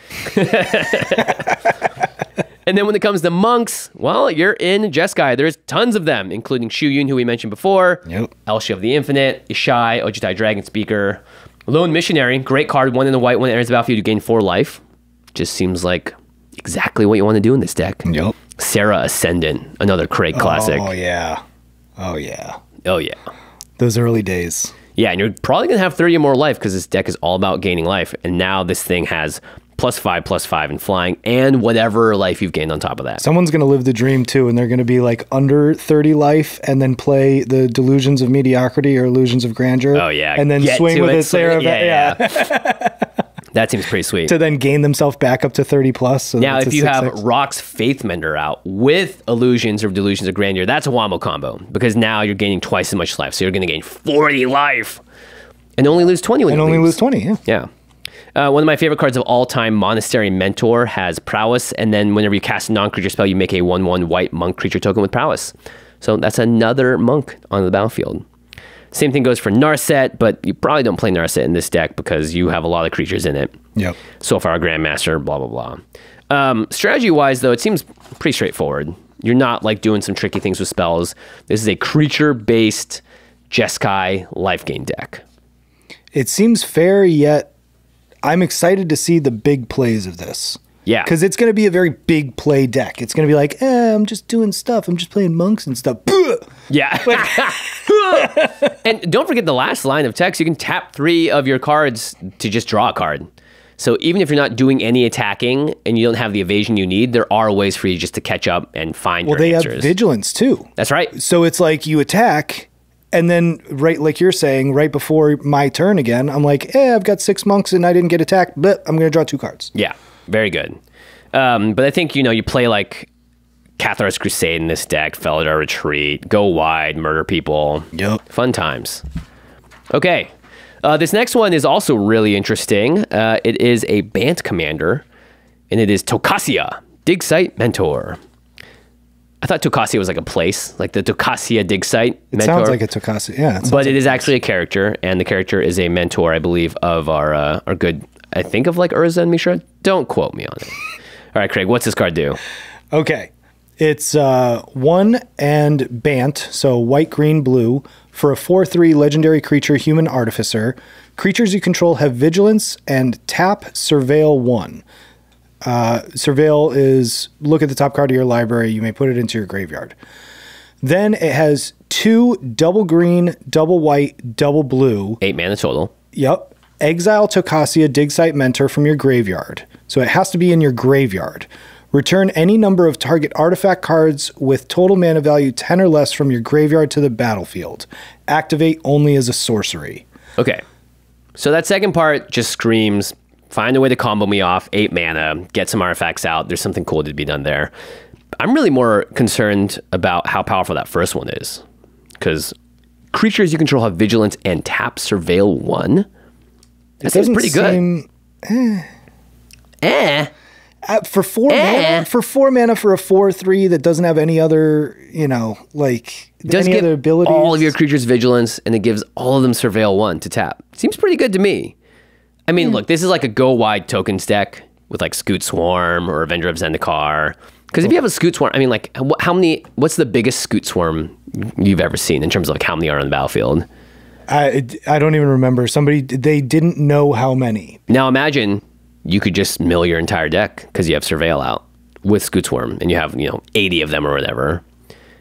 And then when it comes to monks, well, you're in Jeskai. There's tons of them, including Shu Yun, who we mentioned before. Yep. Elshi of the Infinite, Ishai, Ojutai Dragon Speaker. Lone Missionary, great card, 1 in the white, when it enters the battlefield, you gain 4 life. Just seems like exactly what you want to do in this deck. Yep. Sarah Ascendant, another Craig classic. Oh, yeah. Oh, yeah. Oh, yeah. Those early days. Yeah, and you're probably going to have 30 or more life because this deck is all about gaining life. And now this thing has +5/+5 in flying and whatever life you've gained on top of that. Someone's going to live the dream too, and they're going to be like under 30 life and then play the Delusions of Mediocrity or Illusions of Grandeur. Oh, yeah. And then swing with it, Sarah. Yeah. That seems pretty sweet. To then gain themselves back up to 30+. So now, if you 6/6. have Rock's Faithmender out with Illusions or Delusions of Grandeur, that's a wombo combo because now you're gaining twice as much life. So you're going to gain 40 life and only lose 20 when you lose 20, yeah. Yeah. One of my favorite cards of all time, Monastery Mentor, has Prowess, and then whenever you cast a non-creature spell, you make a 1/1 white monk creature token with Prowess. So that's another monk on the battlefield. Same thing goes for Narset, but you probably don't play Narset in this deck because you have a lot of creatures in it. Yep. Soulfire Grandmaster, blah, blah, blah. Strategy-wise, though, it seems pretty straightforward. You're not like doing some tricky things with spells. This is a creature-based Jeskai life gain deck. It seems fair, yet I'm excited to see the big plays of this. Yeah. Because it's going to be a very big play deck. It's going to be like, I'm just doing stuff. I'm just playing monks and stuff. Yeah. And don't forget the last line of text. You can tap 3 of your cards to just draw a card. So even if you're not doing any attacking and you don't have the evasion you need, there are ways for you just to catch up and find your answers. Well, they have vigilance too. That's right. So it's like you attack, and then right, like you're saying, right before my turn again, I'm like, I've got 6 monks and I didn't get attacked, but I'm going to draw 2 cards. Yeah, very good. But I think, you play like Cathar's Crusade in this deck, Felidar Retreat, go wide, murder people. Yep. Fun times. Okay. This next one is also really interesting. It is a Bant commander, and it is Tokasia, Dig Site Mentor. I thought Tokasia was like a place, like the Tokasia Dig Site Mentor. It sounds like a Tokasia, yeah. But it is actually a character, and the character is a mentor, I believe, of our good, I think of like Urza and Mishra. Don't quote me on it. All right, Craig, what's this card do? Okay. It's 1 and Bant, so white, green, blue, for a 4/3 legendary creature, human artificer. Creatures you control have vigilance and tap Surveil 1. Surveil is look at the top card of your library. You may put it into your graveyard. Then it has 2 double green, double white, double blue. 8 mana total. Yep. Exile Tokasia Dig Site Mentor from your graveyard. So it has to be in your graveyard. Return any number of target artifact cards with total mana value 10 or less from your graveyard to the battlefield. Activate only as a sorcery. Okay. So that second part just screams, find a way to combo me off, 8 mana, get some artifacts out. There's something cool to be done there. I'm really more concerned about how powerful that first one is. Because creatures you control have vigilance and tap surveil 1. That seems pretty good. For 4 mana, for a 4/3 that doesn't have any other, like it does any give other abilities. all of your creatures vigilance, and it gives all of them surveil 1 to tap. Seems pretty good to me. I mean, look, this is like a go wide tokens deck with like Scoot Swarm or Avenger of Zendikar. Because if you have a Scoot Swarm, I mean, like, what's the biggest Scoot Swarm you've ever seen in terms of like how many are on the battlefield? I don't even remember. They didn't know how many. Now imagine you could just mill your entire deck because you have Surveil out with Scoot Swarm and you have, 80 of them or whatever.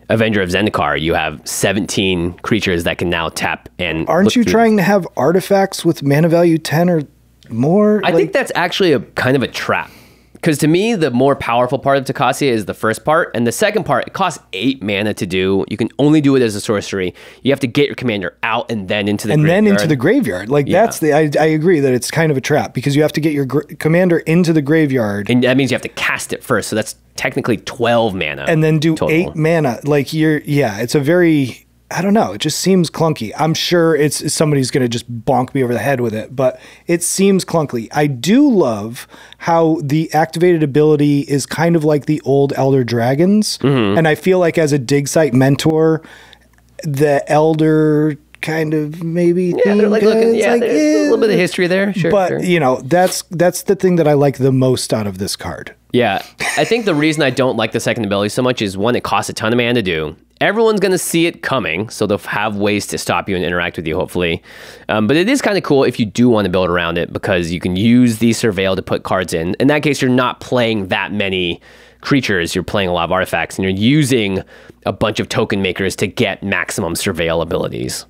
Avenger of Zendikar, you have 17 creatures that can now tap and... Aren't you trying to have artifacts with mana value 10 or more? I think that's actually a kind of a trap. Because to me, the more powerful part of Takasia is the first part. And the second part, it costs 8 mana to do. You can only do it as a sorcery. You have to get your commander out and then into the graveyard. And then into the graveyard. Like, that's I agree that it's kind of a trap. Because you have to get your commander into the graveyard. And that means you have to cast it first. So that's technically 12 mana. And then do total. 8 mana. Like, it's a very... I don't know. It just seems clunky. I'm sure it's somebody's going to just bonk me over the head with it, but it seems clunky. I do love how the activated ability is kind of like the old Elder Dragons. Mm-hmm. And I feel like as a dig site mentor, the Elder kind of maybe there's a little bit of history there. Sure, but sure. That's the thing that I like the most out of this card. Yeah, I think the reason I don't like the second ability so much is one, it costs a ton of mana to do. Everyone's going to see it coming, so they'll have ways to stop you and interact with you, hopefully. But it is kind of cool if you do want to build around it, because you can use the Surveil to put cards in. In that case, you're not playing that many creatures. You're playing a lot of artifacts, and you're using a bunch of token makers to get maximum Surveil abilities.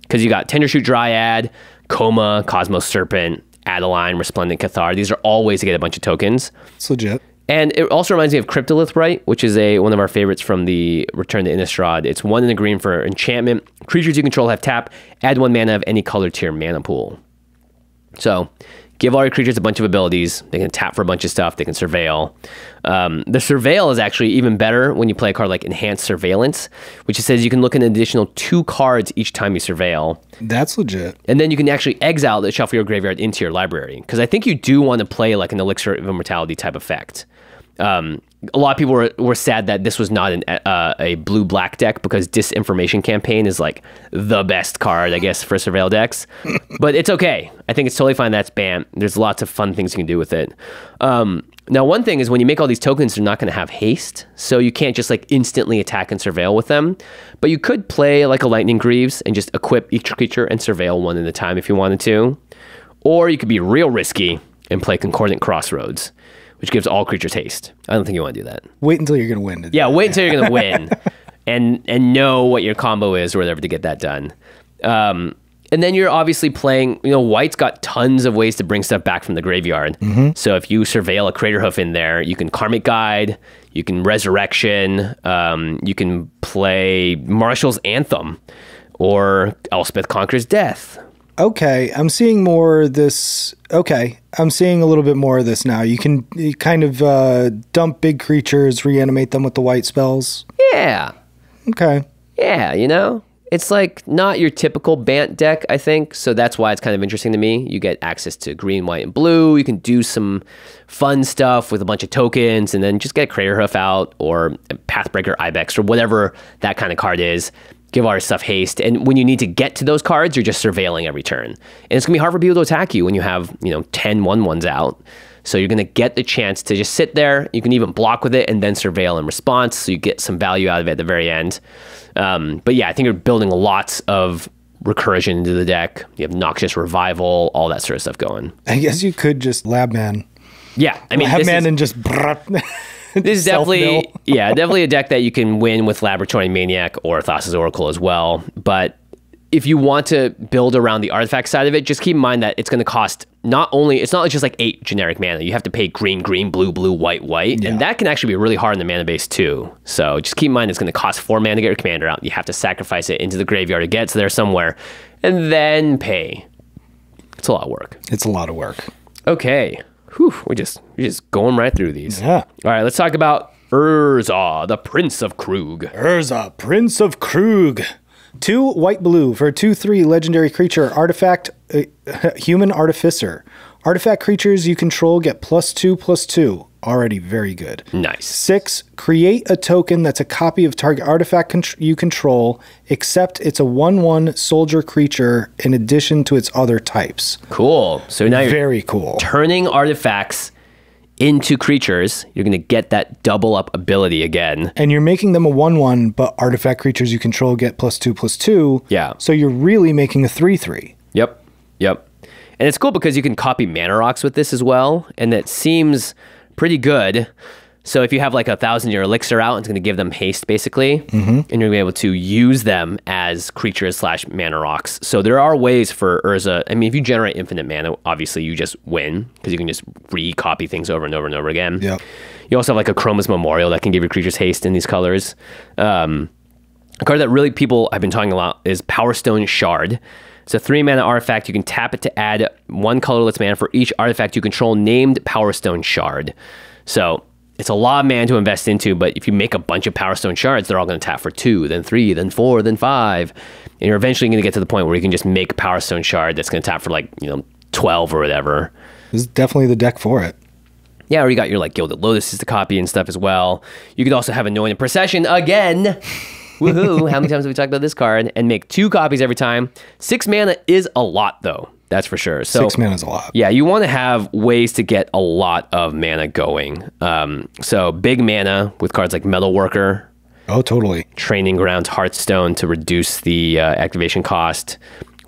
Because you got Tendershoot Dryad, Coma, Cosmos Serpent, Adeline, Resplendent Cathar. These are all ways to get a bunch of tokens. It's legit. And it also reminds me of Cryptolith Rite, which is one of our favorites from the Return to Innistrad. It's 1 and a green for enchantment. Creatures you control have tap. Add 1 mana of any color to your mana pool. So give all your creatures a bunch of abilities. They can tap for a bunch of stuff. They can surveil. The surveil is actually even better when you play a card like Enhanced Surveillance, which says you can look at an additional 2 cards each time you surveil. That's legit. And then you can actually exile the shuffle your graveyard into your library. Because I think you do want to play like an Elixir of Immortality type effect. A lot of people were sad that this was not a blue-black deck, because Disinformation Campaign is like the best card, I guess, for Surveil decks. But it's okay. I think it's totally fine that's banned. There's lots of fun things you can do with it. Now, one thing is when you make all these tokens, they're not going to have haste, so you can't just like instantly attack and surveil with them. But you could play like a Lightning Greaves and just equip each creature and surveil 1 at a time if you wanted to. Or you could be real risky and play Concordant Crossroads, which gives all creatures haste. I don't think you want to do that. Wait until you're going to win. Yeah, wait until you're going to win and know what your combo is or whatever to get that done. And then you're obviously playing, White's got tons of ways to bring stuff back from the graveyard. Mm-hmm. So if you surveil a Craterhoof in there, you can Karmic Guide, you can Resurrection, you can play Marshall's Anthem or Elspeth Conquers Death. Okay, I'm seeing more of this. Okay, I'm seeing a little bit more of this now. You can kind of dump big creatures, reanimate them with the white spells. Yeah. Okay. Yeah, it's like not your typical Bant deck, I think. So that's why it's kind of interesting to me. You get access to green, white, and blue. You can do some fun stuff with a bunch of tokens and then just get Craterhoof out or Pathbreaker Ibex or whatever that kind of card is. Give all your stuff haste. And when you need to get to those cards, you're just surveilling every turn. And it's going to be hard for people to attack you when you have, 10 1/1s out. So you're going to get the chance to just sit there. You can even block with it and then surveil in response. So you get some value out of it at the very end. But yeah, I think you're building lots of recursion into the deck. You have Noxious Revival, all that sort of stuff going. I guess you could just Labman. Yeah. I mean, Labman and just... This is definitely a deck that you can win with Laboratory Maniac or Thassa's Oracle as well. But if you want to build around the artifact side of it, just keep in mind that it's going to cost not only, it's not just like 8 generic mana. You have to pay green, green, blue, blue, white, white. And that can actually be really hard in the mana base too. So just keep in mind it's going to cost 4 mana to get your commander out. You have to sacrifice it into the graveyard to get it there somewhere and then pay. It's a lot of work. It's a lot of work. Okay. Whew, we're just going right through these. Yeah. All right, let's talk about Urza, the Prince of Krug. Urza, Prince of Krug. 2 white-blue for a 2/3 legendary creature, artifact, human artificer. Artifact creatures you control get +2/+2. Already very good. Nice. 6, create a token that's a copy of target artifact you control, except it's a 1/1 soldier creature in addition to its other types. Cool. So now you're very cool. Turning artifacts into creatures. You're going to get that double up ability again. And you're making them a 1/1, but artifact creatures you control get +2/+2. Yeah. So you're really making a 3/3. Yep. And it's cool because you can copy mana rocks with this as well. And it seems pretty good. So if you have like a 1,000-year elixir out, it's going to give them haste basically. And you're going to be able to use them as creatures / mana rocks. So there are ways for Urza. I mean, if you generate infinite mana, obviously you just win because you can just recopy things over and over and over again. Yep. You also have like a Chroma's Memorial that can give your creatures haste in these colors. A card that really people have been talking a lot is Power Stone Shard. It's a 3-mana artifact. You can tap it to add 1 colorless mana for each artifact you control named Power Stone Shard. So it's a lot of mana to invest into, but if you make a bunch of Power Stone Shards, they're all going to tap for 2, then 3, then 4, then 5. And you're eventually going to get to the point where you can just make a Power Stone Shard that's going to tap for 12 or whatever. This is definitely the deck for it. Yeah, or you got your Gilded Lotuses to copy and stuff as well. You could also have Anointed Procession again. Woohoo! How many times have we talked about this card? And make 2 copies every time. 6 mana is a lot, though. That's for sure. So 6 mana is a lot. Yeah, you want to have ways to get a lot of mana going. So big mana with cards like Metalworker. Oh, totally. Training Grounds, Hearthstone to reduce the activation cost.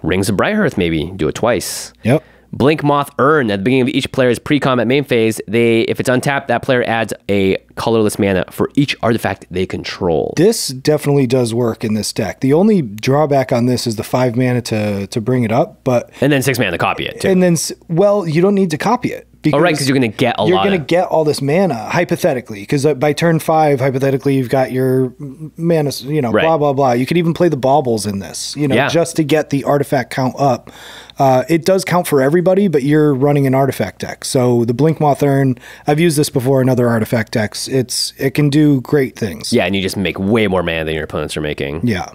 Rings of Brighthearth, maybe. Do it twice. Yep. Blink Moth Urn. At the beginning of each player's pre-combat main phase, if it's untapped, that player adds a colorless mana for each artifact they control. This definitely does work in this deck. The only drawback on this is the 5 mana to bring it up, and then 6 mana to copy it too. And then, you don't need to copy it. Right, because you're going to get you're going to get all this mana, hypothetically, because by turn 5, hypothetically, you've got your mana, right. Blah, blah, blah. You could even play the baubles in this, just to get the artifact count up. It does count for everybody, but you're running an artifact deck. So the Blink Moth Urn, I've used this before in other artifact decks. It can do great things. Yeah, and you just make way more mana than your opponents are making. Yeah.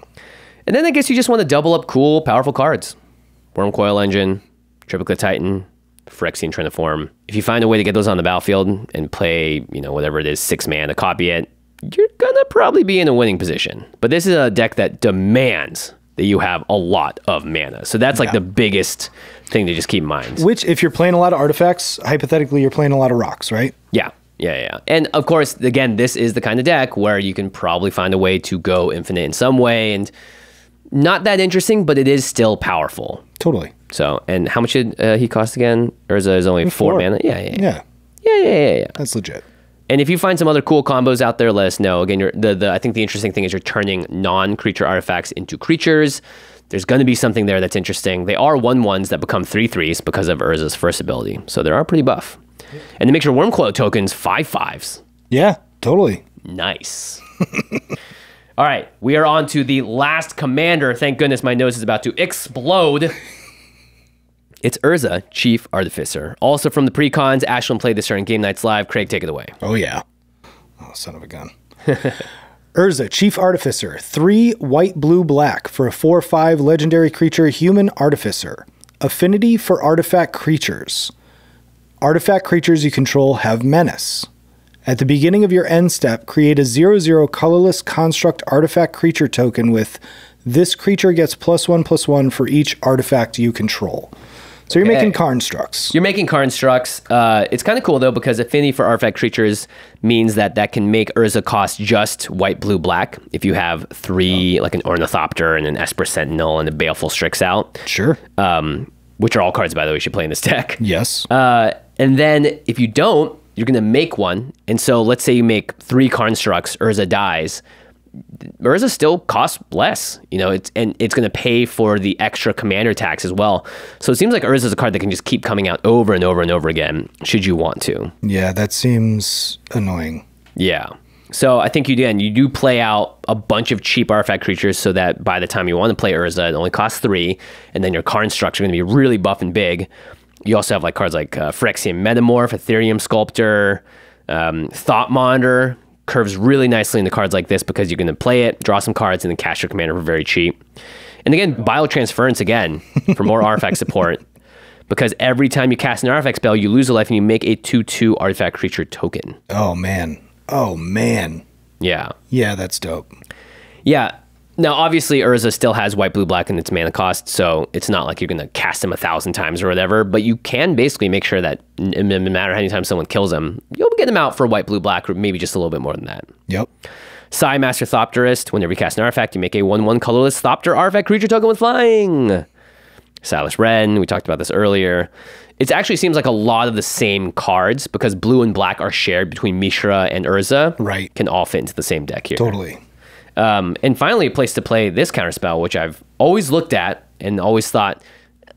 And then I guess you just want to double up cool, powerful cards. Wormcoil Engine, Triplicate Titan, Phyrexian Triniform. If you find a way to get those on the battlefield and play, whatever it is, 6 mana to copy it, you're gonna probably be in a winning position. But this is a deck that demands that you have a lot of mana. So that's the biggest thing to just keep in mind. Which, if you're playing a lot of artifacts, hypothetically, you're playing a lot of rocks, right? Yeah. And of course, again, this is the kind of deck where you can probably find a way to go infinite in some way, and not that interesting, but it is still powerful. Totally. So, and how much did he cost again? Or is it only 4 mana? Yeah. That's legit. And if you find some other cool combos out there, let us know. Again, I think the interesting thing is you're turning non-creature artifacts into creatures. There's going to be something there that's interesting. They are 1/1s that become 3/3s because of Urza's first ability. So they are pretty buff. And it makes your Wormcoil tokens 5/5s. Yeah, totally. Nice. All right, we are on to the last commander. Thank goodness my nose is about to explode. It's Urza, Chief Artificer. Also from the pre-cons, Ashlyn played this during Game Nights Live. Craig, take it away. Oh, yeah. Oh, son of a gun. Urza, Chief Artificer. 3 white, blue, black for a 4/5 legendary creature, Human Artificer. Affinity for artifact creatures. Artifact creatures you control have menace. At the beginning of your end step, create a 0/0 colorless construct artifact creature token with this creature gets +1/+1 for each artifact you control. So you're making constructs. You're making constructs. It's kind of cool, though, because affinity for artifact creatures means that can make Urza cost just white, blue, black. If you have 3, like an Ornithopter and an Esper Sentinel and a Baleful Strixout. Sure. Which are all cards, by the way, you should play in this deck. Yes. And then if you don't, you're going to make one. And so let's say you make 3 constructs, Urza dies. Urza still costs less, you know, it's going to pay for the extra commander tax as well. So it seems like Urza is a card that can just keep coming out over and over and over again, should you want to. Yeah, that seems annoying. Yeah. So I think you do play out a bunch of cheap artifact creatures so that by the time you want to play Urza, it only costs 3, and then your card structure are going to be really buff and big. You also have like cards like Phyrexian Metamorph, Ethereum Sculptor, Thought Monitor. Curves really nicely into cards like this because you're going to play it, draw some cards, and then cast your commander for very cheap. And again, Biotransference again for more artifact support. Because every time you cast an artifact spell, you lose a life and you make a 2/2 artifact creature token. Oh, man. Oh, man. Yeah. Yeah, that's dope. Yeah. Now, obviously, Urza still has white, blue, black in its mana cost, so it's not like you're going to cast him 1,000 times or whatever, but you can basically make sure that no matter how many times someone kills him, you'll get him out for white, blue, black, or maybe just a little bit more than that. Yep. Sai Master Thopterist. Whenever you cast an artifact, you make a 1/1 colorless Thopter artifact creature token with flying. Silas Wren, we talked about this earlier. It actually seems like a lot of the same cards because blue and black are shared between Mishra and Urza. Right. Can all fit into the same deck here. Totally. And finally, a place to play this counterspell, which I've always looked at and always thought,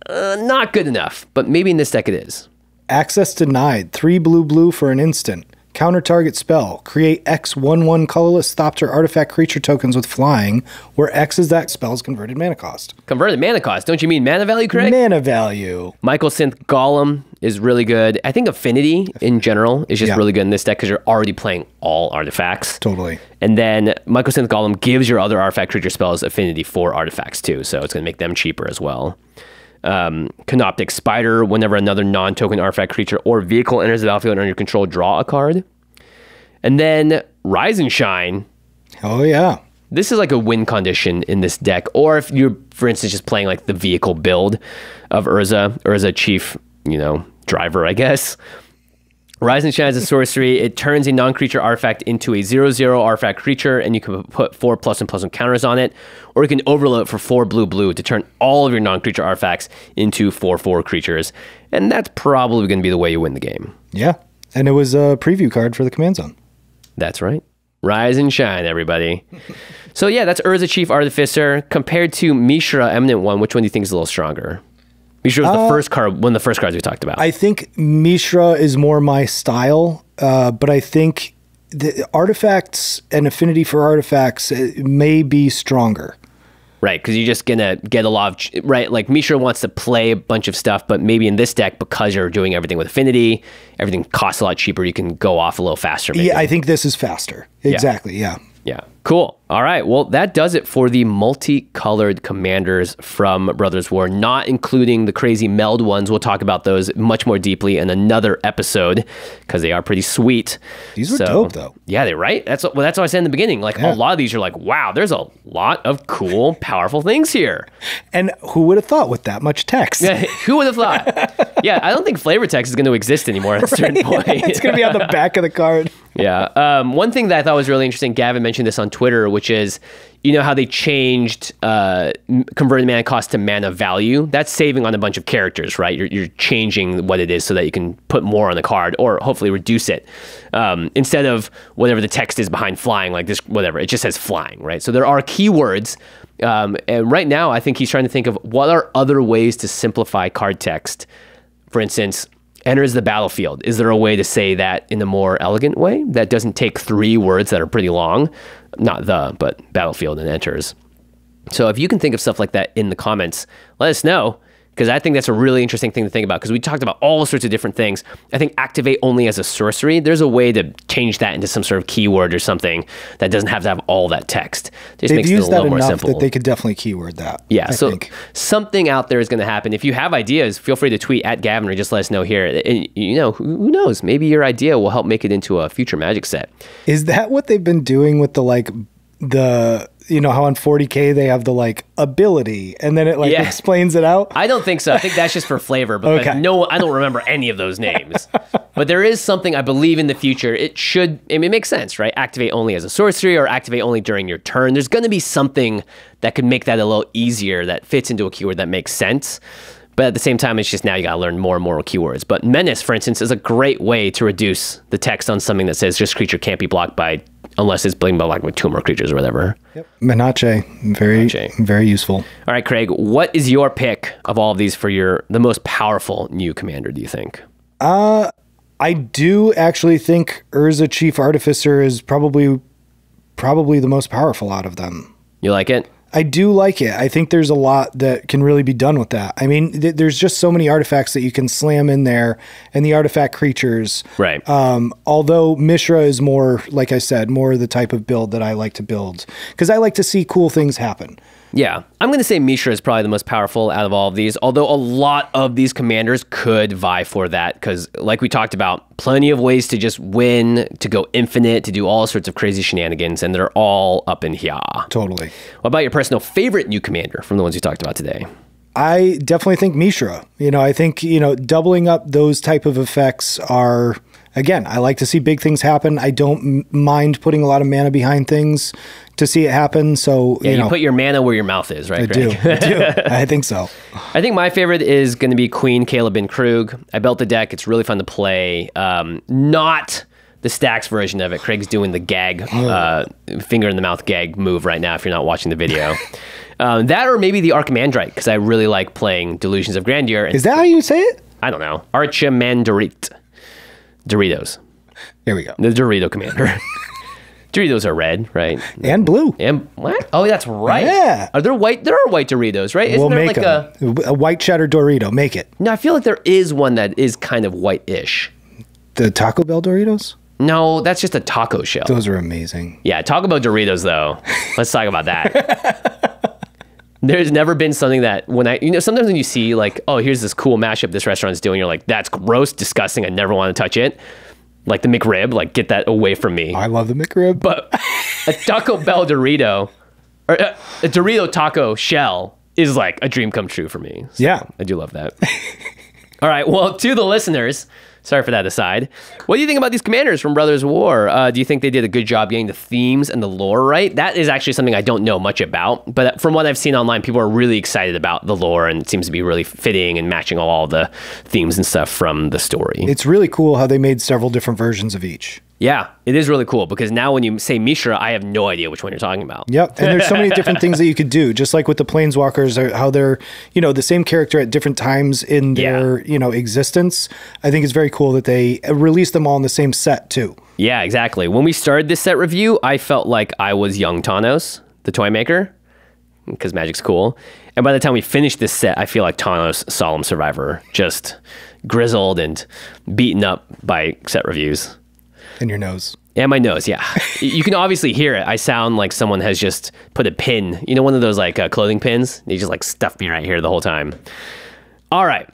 not good enough, but maybe in this deck it is. Access denied. 3 blue for an instant. Counter target spell. Create X 1/1 colorless Thopter artifact creature tokens with flying, where X is that spell's converted mana cost. Converted mana cost. Don't you mean mana value, Craig? Mana value. Michael Synth Golem is really good. I think Affinity in general is just really good in this deck because you're already playing all artifacts. Totally. And then Michael Synth Golem gives your other artifact creature spells affinity for artifacts too, so it's going to make them cheaper as well. Canoptic Spider, whenever another non-token artifact creature or vehicle enters the battlefield under your control, draw a card. And then Rise and Shine. Oh, yeah. This is like a win condition in this deck. Or if you're, for instance, just playing like the vehicle build of Urza Chief, you know, driver, I guess. Rise and Shine is a sorcery. It turns a non-creature artifact into a 0/0 artifact creature, and you can put 4 +1/+1 counters on it. Or you can overload it for 4 blue to turn all of your non-creature artifacts into 4/4 creatures. And that's probably going to be the way you win the game. Yeah. And it was a preview card for the Command Zone. That's right. Rise and shine, everybody. So yeah, that's Urza Chief Artificer. Compared to Mishra Eminent One, which one do you think is a little stronger? Mishra was the first card, one of the first cards we talked about. I think Mishra is more my style, but I think the artifacts and affinity for artifacts may be stronger. Right, because you're just going to get a lot of... Right, like Mishra wants to play a bunch of stuff, but maybe in this deck, because you're doing everything with affinity, everything costs a lot cheaper, you can go off a little faster. Maybe. Yeah, I think this is faster. Exactly, yeah. Yeah, cool. All right, well, that does it for the multicolored commanders from Brothers War, not including the crazy meld ones. We'll talk about those much more deeply in another episode because they are pretty sweet. These were dope, though. Yeah, they're right. That's what I said in the beginning. Like, a lot of these are like, wow, there's a lot of cool, powerful things here. And who would have thought with that much text? Yeah, who would have thought? Yeah, I don't think flavor text is going to exist anymore at a certain point. It's going to be on the back of the card. Yeah. One thing that I thought was really interesting, Gavin mentioned this on Twitter, which is, you know how they changed converting mana cost to mana value? That's saving on a bunch of characters, right? You're changing what it is so that you can put more on the card or hopefully reduce it. Instead of whatever the text is behind flying, like this, whatever, it just says flying, right? So there are keywords. And right now, I think he's trying to think of what are other ways to simplify card text. For instance, enters the battlefield. Is there a way to say that in a more elegant way that doesn't take 3 words that are pretty long? Not but battlefield and enters. So if you can think of stuff like that in the comments, let us know, because I think that's a really interesting thing to think about, because we talked about all sorts of different things. I think activate only as a sorcery, there's a way to change that into some sort of keyword or something that doesn't have to have all that text. It just makes it a little more simple. That they could definitely keyword that. Yeah, I think something out there is going to happen. If you have ideas, feel free to tweet at Gavin or just let us know here. And, you know, who knows? Maybe your idea will help make it into a future Magic set. Is that what they've been doing with the you know how on 40K they have the ability and then it explains it out? I don't think so. I think that's just for flavor, but no, I don't remember any of those names. But there is something I believe in the future. It makes sense, right? Activate only as a sorcery or activate only during your turn. There's going to be something that could make that a little easier, that fits into a keyword that makes sense. But at the same time, it's just now you got to learn more and more keywords. But Menace, for instance, is a great way to reduce the text on something that says just creature can't be blocked by unless it's playing like with 2 more creatures or whatever. Yep. Menace, very useful. All right, Craig, what is your pick of all of these for the most powerful new commander, do you think? I do actually think Urza Chief Artificer is probably the most powerful out of them. You like it? I do like it. I think there's a lot that can really be done with that. I mean, there's just so many artifacts that you can slam in there, and the artifact creatures. Right. Although Mishra is more, like I said, more the type of build that I like to build, because I like to see cool things happen. Yeah, I'm going to say Mishra is probably the most powerful out of all of these, although a lot of these commanders could vie for that, because like we talked about, plenty of ways to just win, to go infinite, to do all sorts of crazy shenanigans, and they're all up in here. Totally. What about your personal favorite new commander from the ones we talked about today? I definitely think Mishra. I think, doubling up those type of effects are... Again, I like to see big things happen. I don't mind putting a lot of mana behind things to see it happen. So, you put your mana where your mouth is, right, I Greg? do. I think so. I think my favorite is going to be Queen Calebin Krug. I built the deck. It's really fun to play. Not the stacks version of it. Craig's doing the gag, finger in the mouth gag move right now if you're not watching the video. That or maybe the Archimandrite, because I really like playing Delusions of Grandeur. Is that how you say it? I don't know. Archimandrite. Doritos. Here we go. The Dorito commander. Doritos are red, right? And blue. And what? Oh, that's right. Yeah. Are there white? There are white Doritos, right? We'll make a white cheddar Dorito. Make it. No, I feel like there is one that is kind of white-ish. The Taco Bell Doritos? No, that's just a taco shell. Those are amazing. Yeah, Taco Bell Doritos, though. Let's talk about that. There's never been something that sometimes when you see like, oh, here's this cool mashup this restaurant's doing, you're like, that's gross, disgusting, I never want to touch it. Like the McRib, like get that away from me. I love the McRib. But a Taco Bell Dorito, or a Dorito taco shell is like a dream come true for me. So yeah. I do love that. All right, well, to the listeners, sorry for that aside. What do you think about these commanders from Brothers of War? Do you think they did a good job getting the themes and the lore right? That is actually something I don't know much about, but from what I've seen online, people are really excited about the lore, and it seems to be really fitting and matching all the themes and stuff from the story. It's really cool how they made several different versions of each. Yeah, it is really cool, because now when you say Mishra, I have no idea which one you're talking about. Yep, and there's so many different things that you could do, just like with the Planeswalkers, how they're, the same character at different times in their, existence. I think it's very cool that they released them all in the same set, too. Yeah, exactly. When we started this set review, I felt like I was young Thanos, the toy maker, because magic's cool. And by the time we finished this set, I feel like Thanos, Solemn Survivor, just grizzled and beaten up by set reviews. And your nose. And my nose, yeah. You can obviously hear it. I sound like someone has just put a pin, one of those like clothing pins. They just like stuffed me right here the whole time. All right.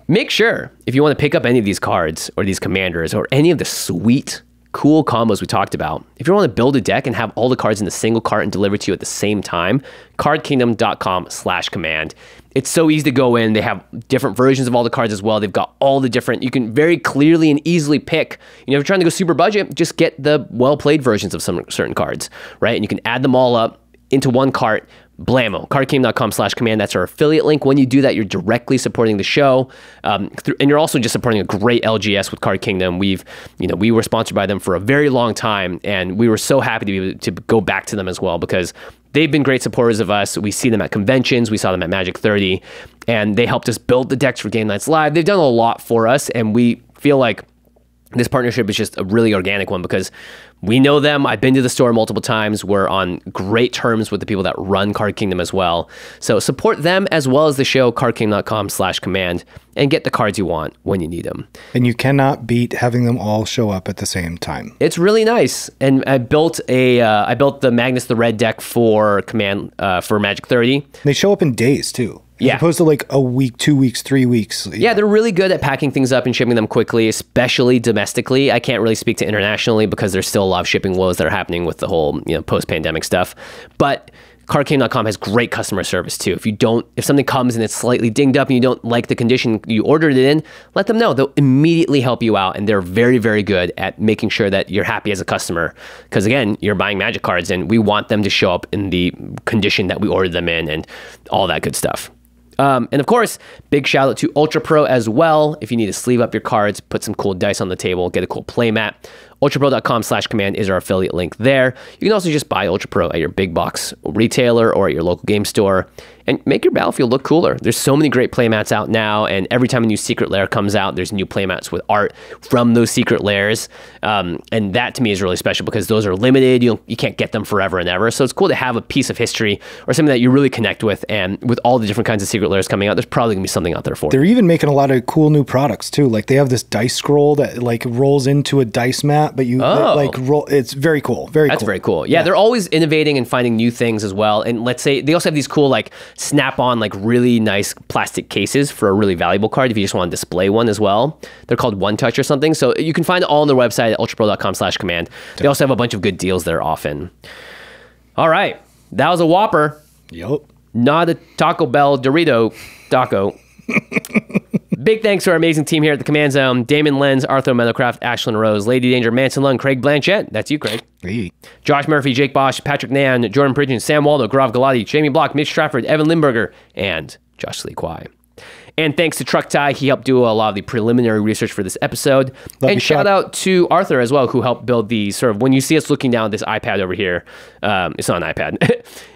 Make sure, if you want to pick up any of these cards or these commanders or any of the sweet, cool combos we talked about, if you want to build a deck and have all the cards in a single cart and delivered to you at the same time, cardkingdom.com/command. It's so easy to go in. They have different versions of all the cards as well. They've got all the different, you can very clearly and easily pick, if you're trying to go super budget, just get the well-played versions of some certain cards, right? And you can add them all up into one cart, blammo, cardkingdom.com/command. That's our affiliate link. When you do that, you're directly supporting the show. And you're also just supporting a great LGS with Card Kingdom. We were sponsored by them for a very long time, and we were so happy to be able to go back to them as well, because they've been great supporters of us. We see them at conventions. We saw them at Magic 30, and they helped us build the decks for Game Nights Live. They've done a lot for us, and we feel like this partnership is just a really organic one, because we know them. I've been to the store multiple times. We're on great terms with the people that run Card Kingdom as well. So support them as well as the show, cardkingdom.com/command, and get the cards you want when you need them. And you cannot beat having them all show up at the same time. It's really nice. And I built the Magnus the Red deck for for Magic 30. They show up in days too. As opposed to like a week, 2 weeks, 3 weeks. Yeah, they're really good at packing things up and shipping them quickly, especially domestically. I can't really speak to internationally because there's still a lot of shipping woes that are happening with the whole post-pandemic stuff. But cardkingdom.com has great customer service too. If something comes and it's slightly dinged up and you don't like the condition you ordered it in, let them know. They'll immediately help you out, and they're very, very good at making sure that you're happy as a customer. Because again, you're buying Magic cards, and we want them to show up in the condition that we ordered them in and all that good stuff. And of course, big shout out to ULTRAPRO as well. If you need to sleeve up your cards, put some cool dice on the table, get a cool play mat, UltraPro.com/command is our affiliate link there. You can also just buy Ultra Pro at your big box retailer or at your local game store and make your battlefield look cooler. There's so many great playmats out now, and every time a new secret lair comes out, there's new playmats with art from those secret lairs. And that to me is really special because those are limited. You can't get them forever and ever. So it's cool to have a piece of history or something that you really connect with. And with all the different kinds of secret lairs coming out, there's probably gonna be something out there for you. They're even making a lot of cool new products too. Like they have this dice scroll that like rolls into a dice mat, but you like roll. It's very cool. That's very cool. Yeah, they're always innovating and finding new things as well. And let's say they also have these cool like snap-on like really nice plastic cases for a really valuable card if you just want to display one as well. They're called One Touch or something. So you can find it all on their website at ultrapro.com/command. They also have a bunch of good deals there often. All right, that was a Whopper. Yep. Not a Taco Bell Dorito taco. Big thanks to our amazing team here at the Command Zone. Damon Lenz, Arthur Meadowcraft, Ashlyn Rose, Lady Danger, Manson Lung, Craig Blanchett. That's you, Craig. Hey. Josh Murphy, Jake Bosch, Patrick Nan, Jordan Pridgeon, Sam Waldo, Grav Galati, Jamie Block, Mitch Stratford, Evan Limburger, and Josh Lee Kwai. And thanks to Truck Tie. He helped do a lot of the preliminary research for this episode. And shout out to Arthur as well, who helped build the sort of, when you see us looking down at this iPad over here, it's not an iPad,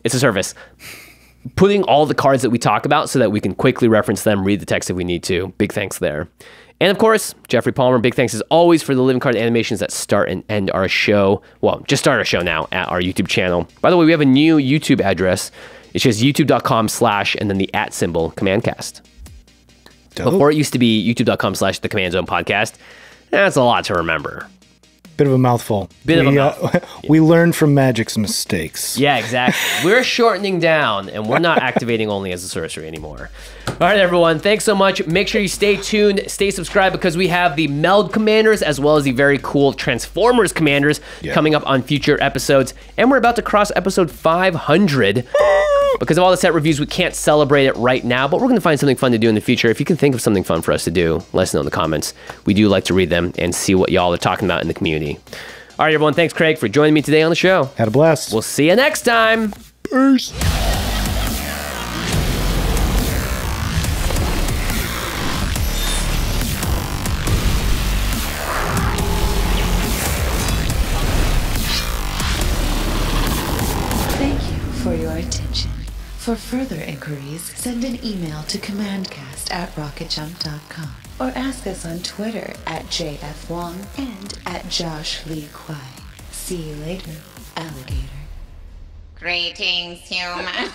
it's a Surface. Putting all the cards that we talk about so that we can quickly reference them, read the text if we need to. Big thanks there. And of course, Jeffrey Palmer, big thanks as always for the living card animations that start and end our show. Well, just start our show now at our YouTube channel. By the way, we have a new YouTube address. It's just youtube.com/ and then the @ symbol commandcast. Dope. Before it used to be youtube.com/ the Command Zone podcast. That's a lot to remember. Bit of a mouthful. We learned from Magic's mistakes. Yeah, exactly. We're shortening down, and we're not activating only as a sorcery anymore. All right, everyone. Thanks so much. Make sure you stay tuned, stay subscribed, because we have the Meld Commanders as well as the very cool Transformers Commanders coming up on future episodes. And we're about to cross episode 500. Because of all the set reviews, we can't celebrate it right now, but we're going to find something fun to do in the future. If you can think of something fun for us to do, let us know in the comments. We do like to read them and see what y'all are talking about in the community. All right, everyone. Thanks, Craig, for joining me today on the show. Had a blast. We'll see you next time. Peace. Thank you for your attention. For further inquiries, send an email to commandcast@rocketjump.com or ask us on Twitter @JFWong and @JoshLeeQuai. See you later, alligator. Greetings, humans.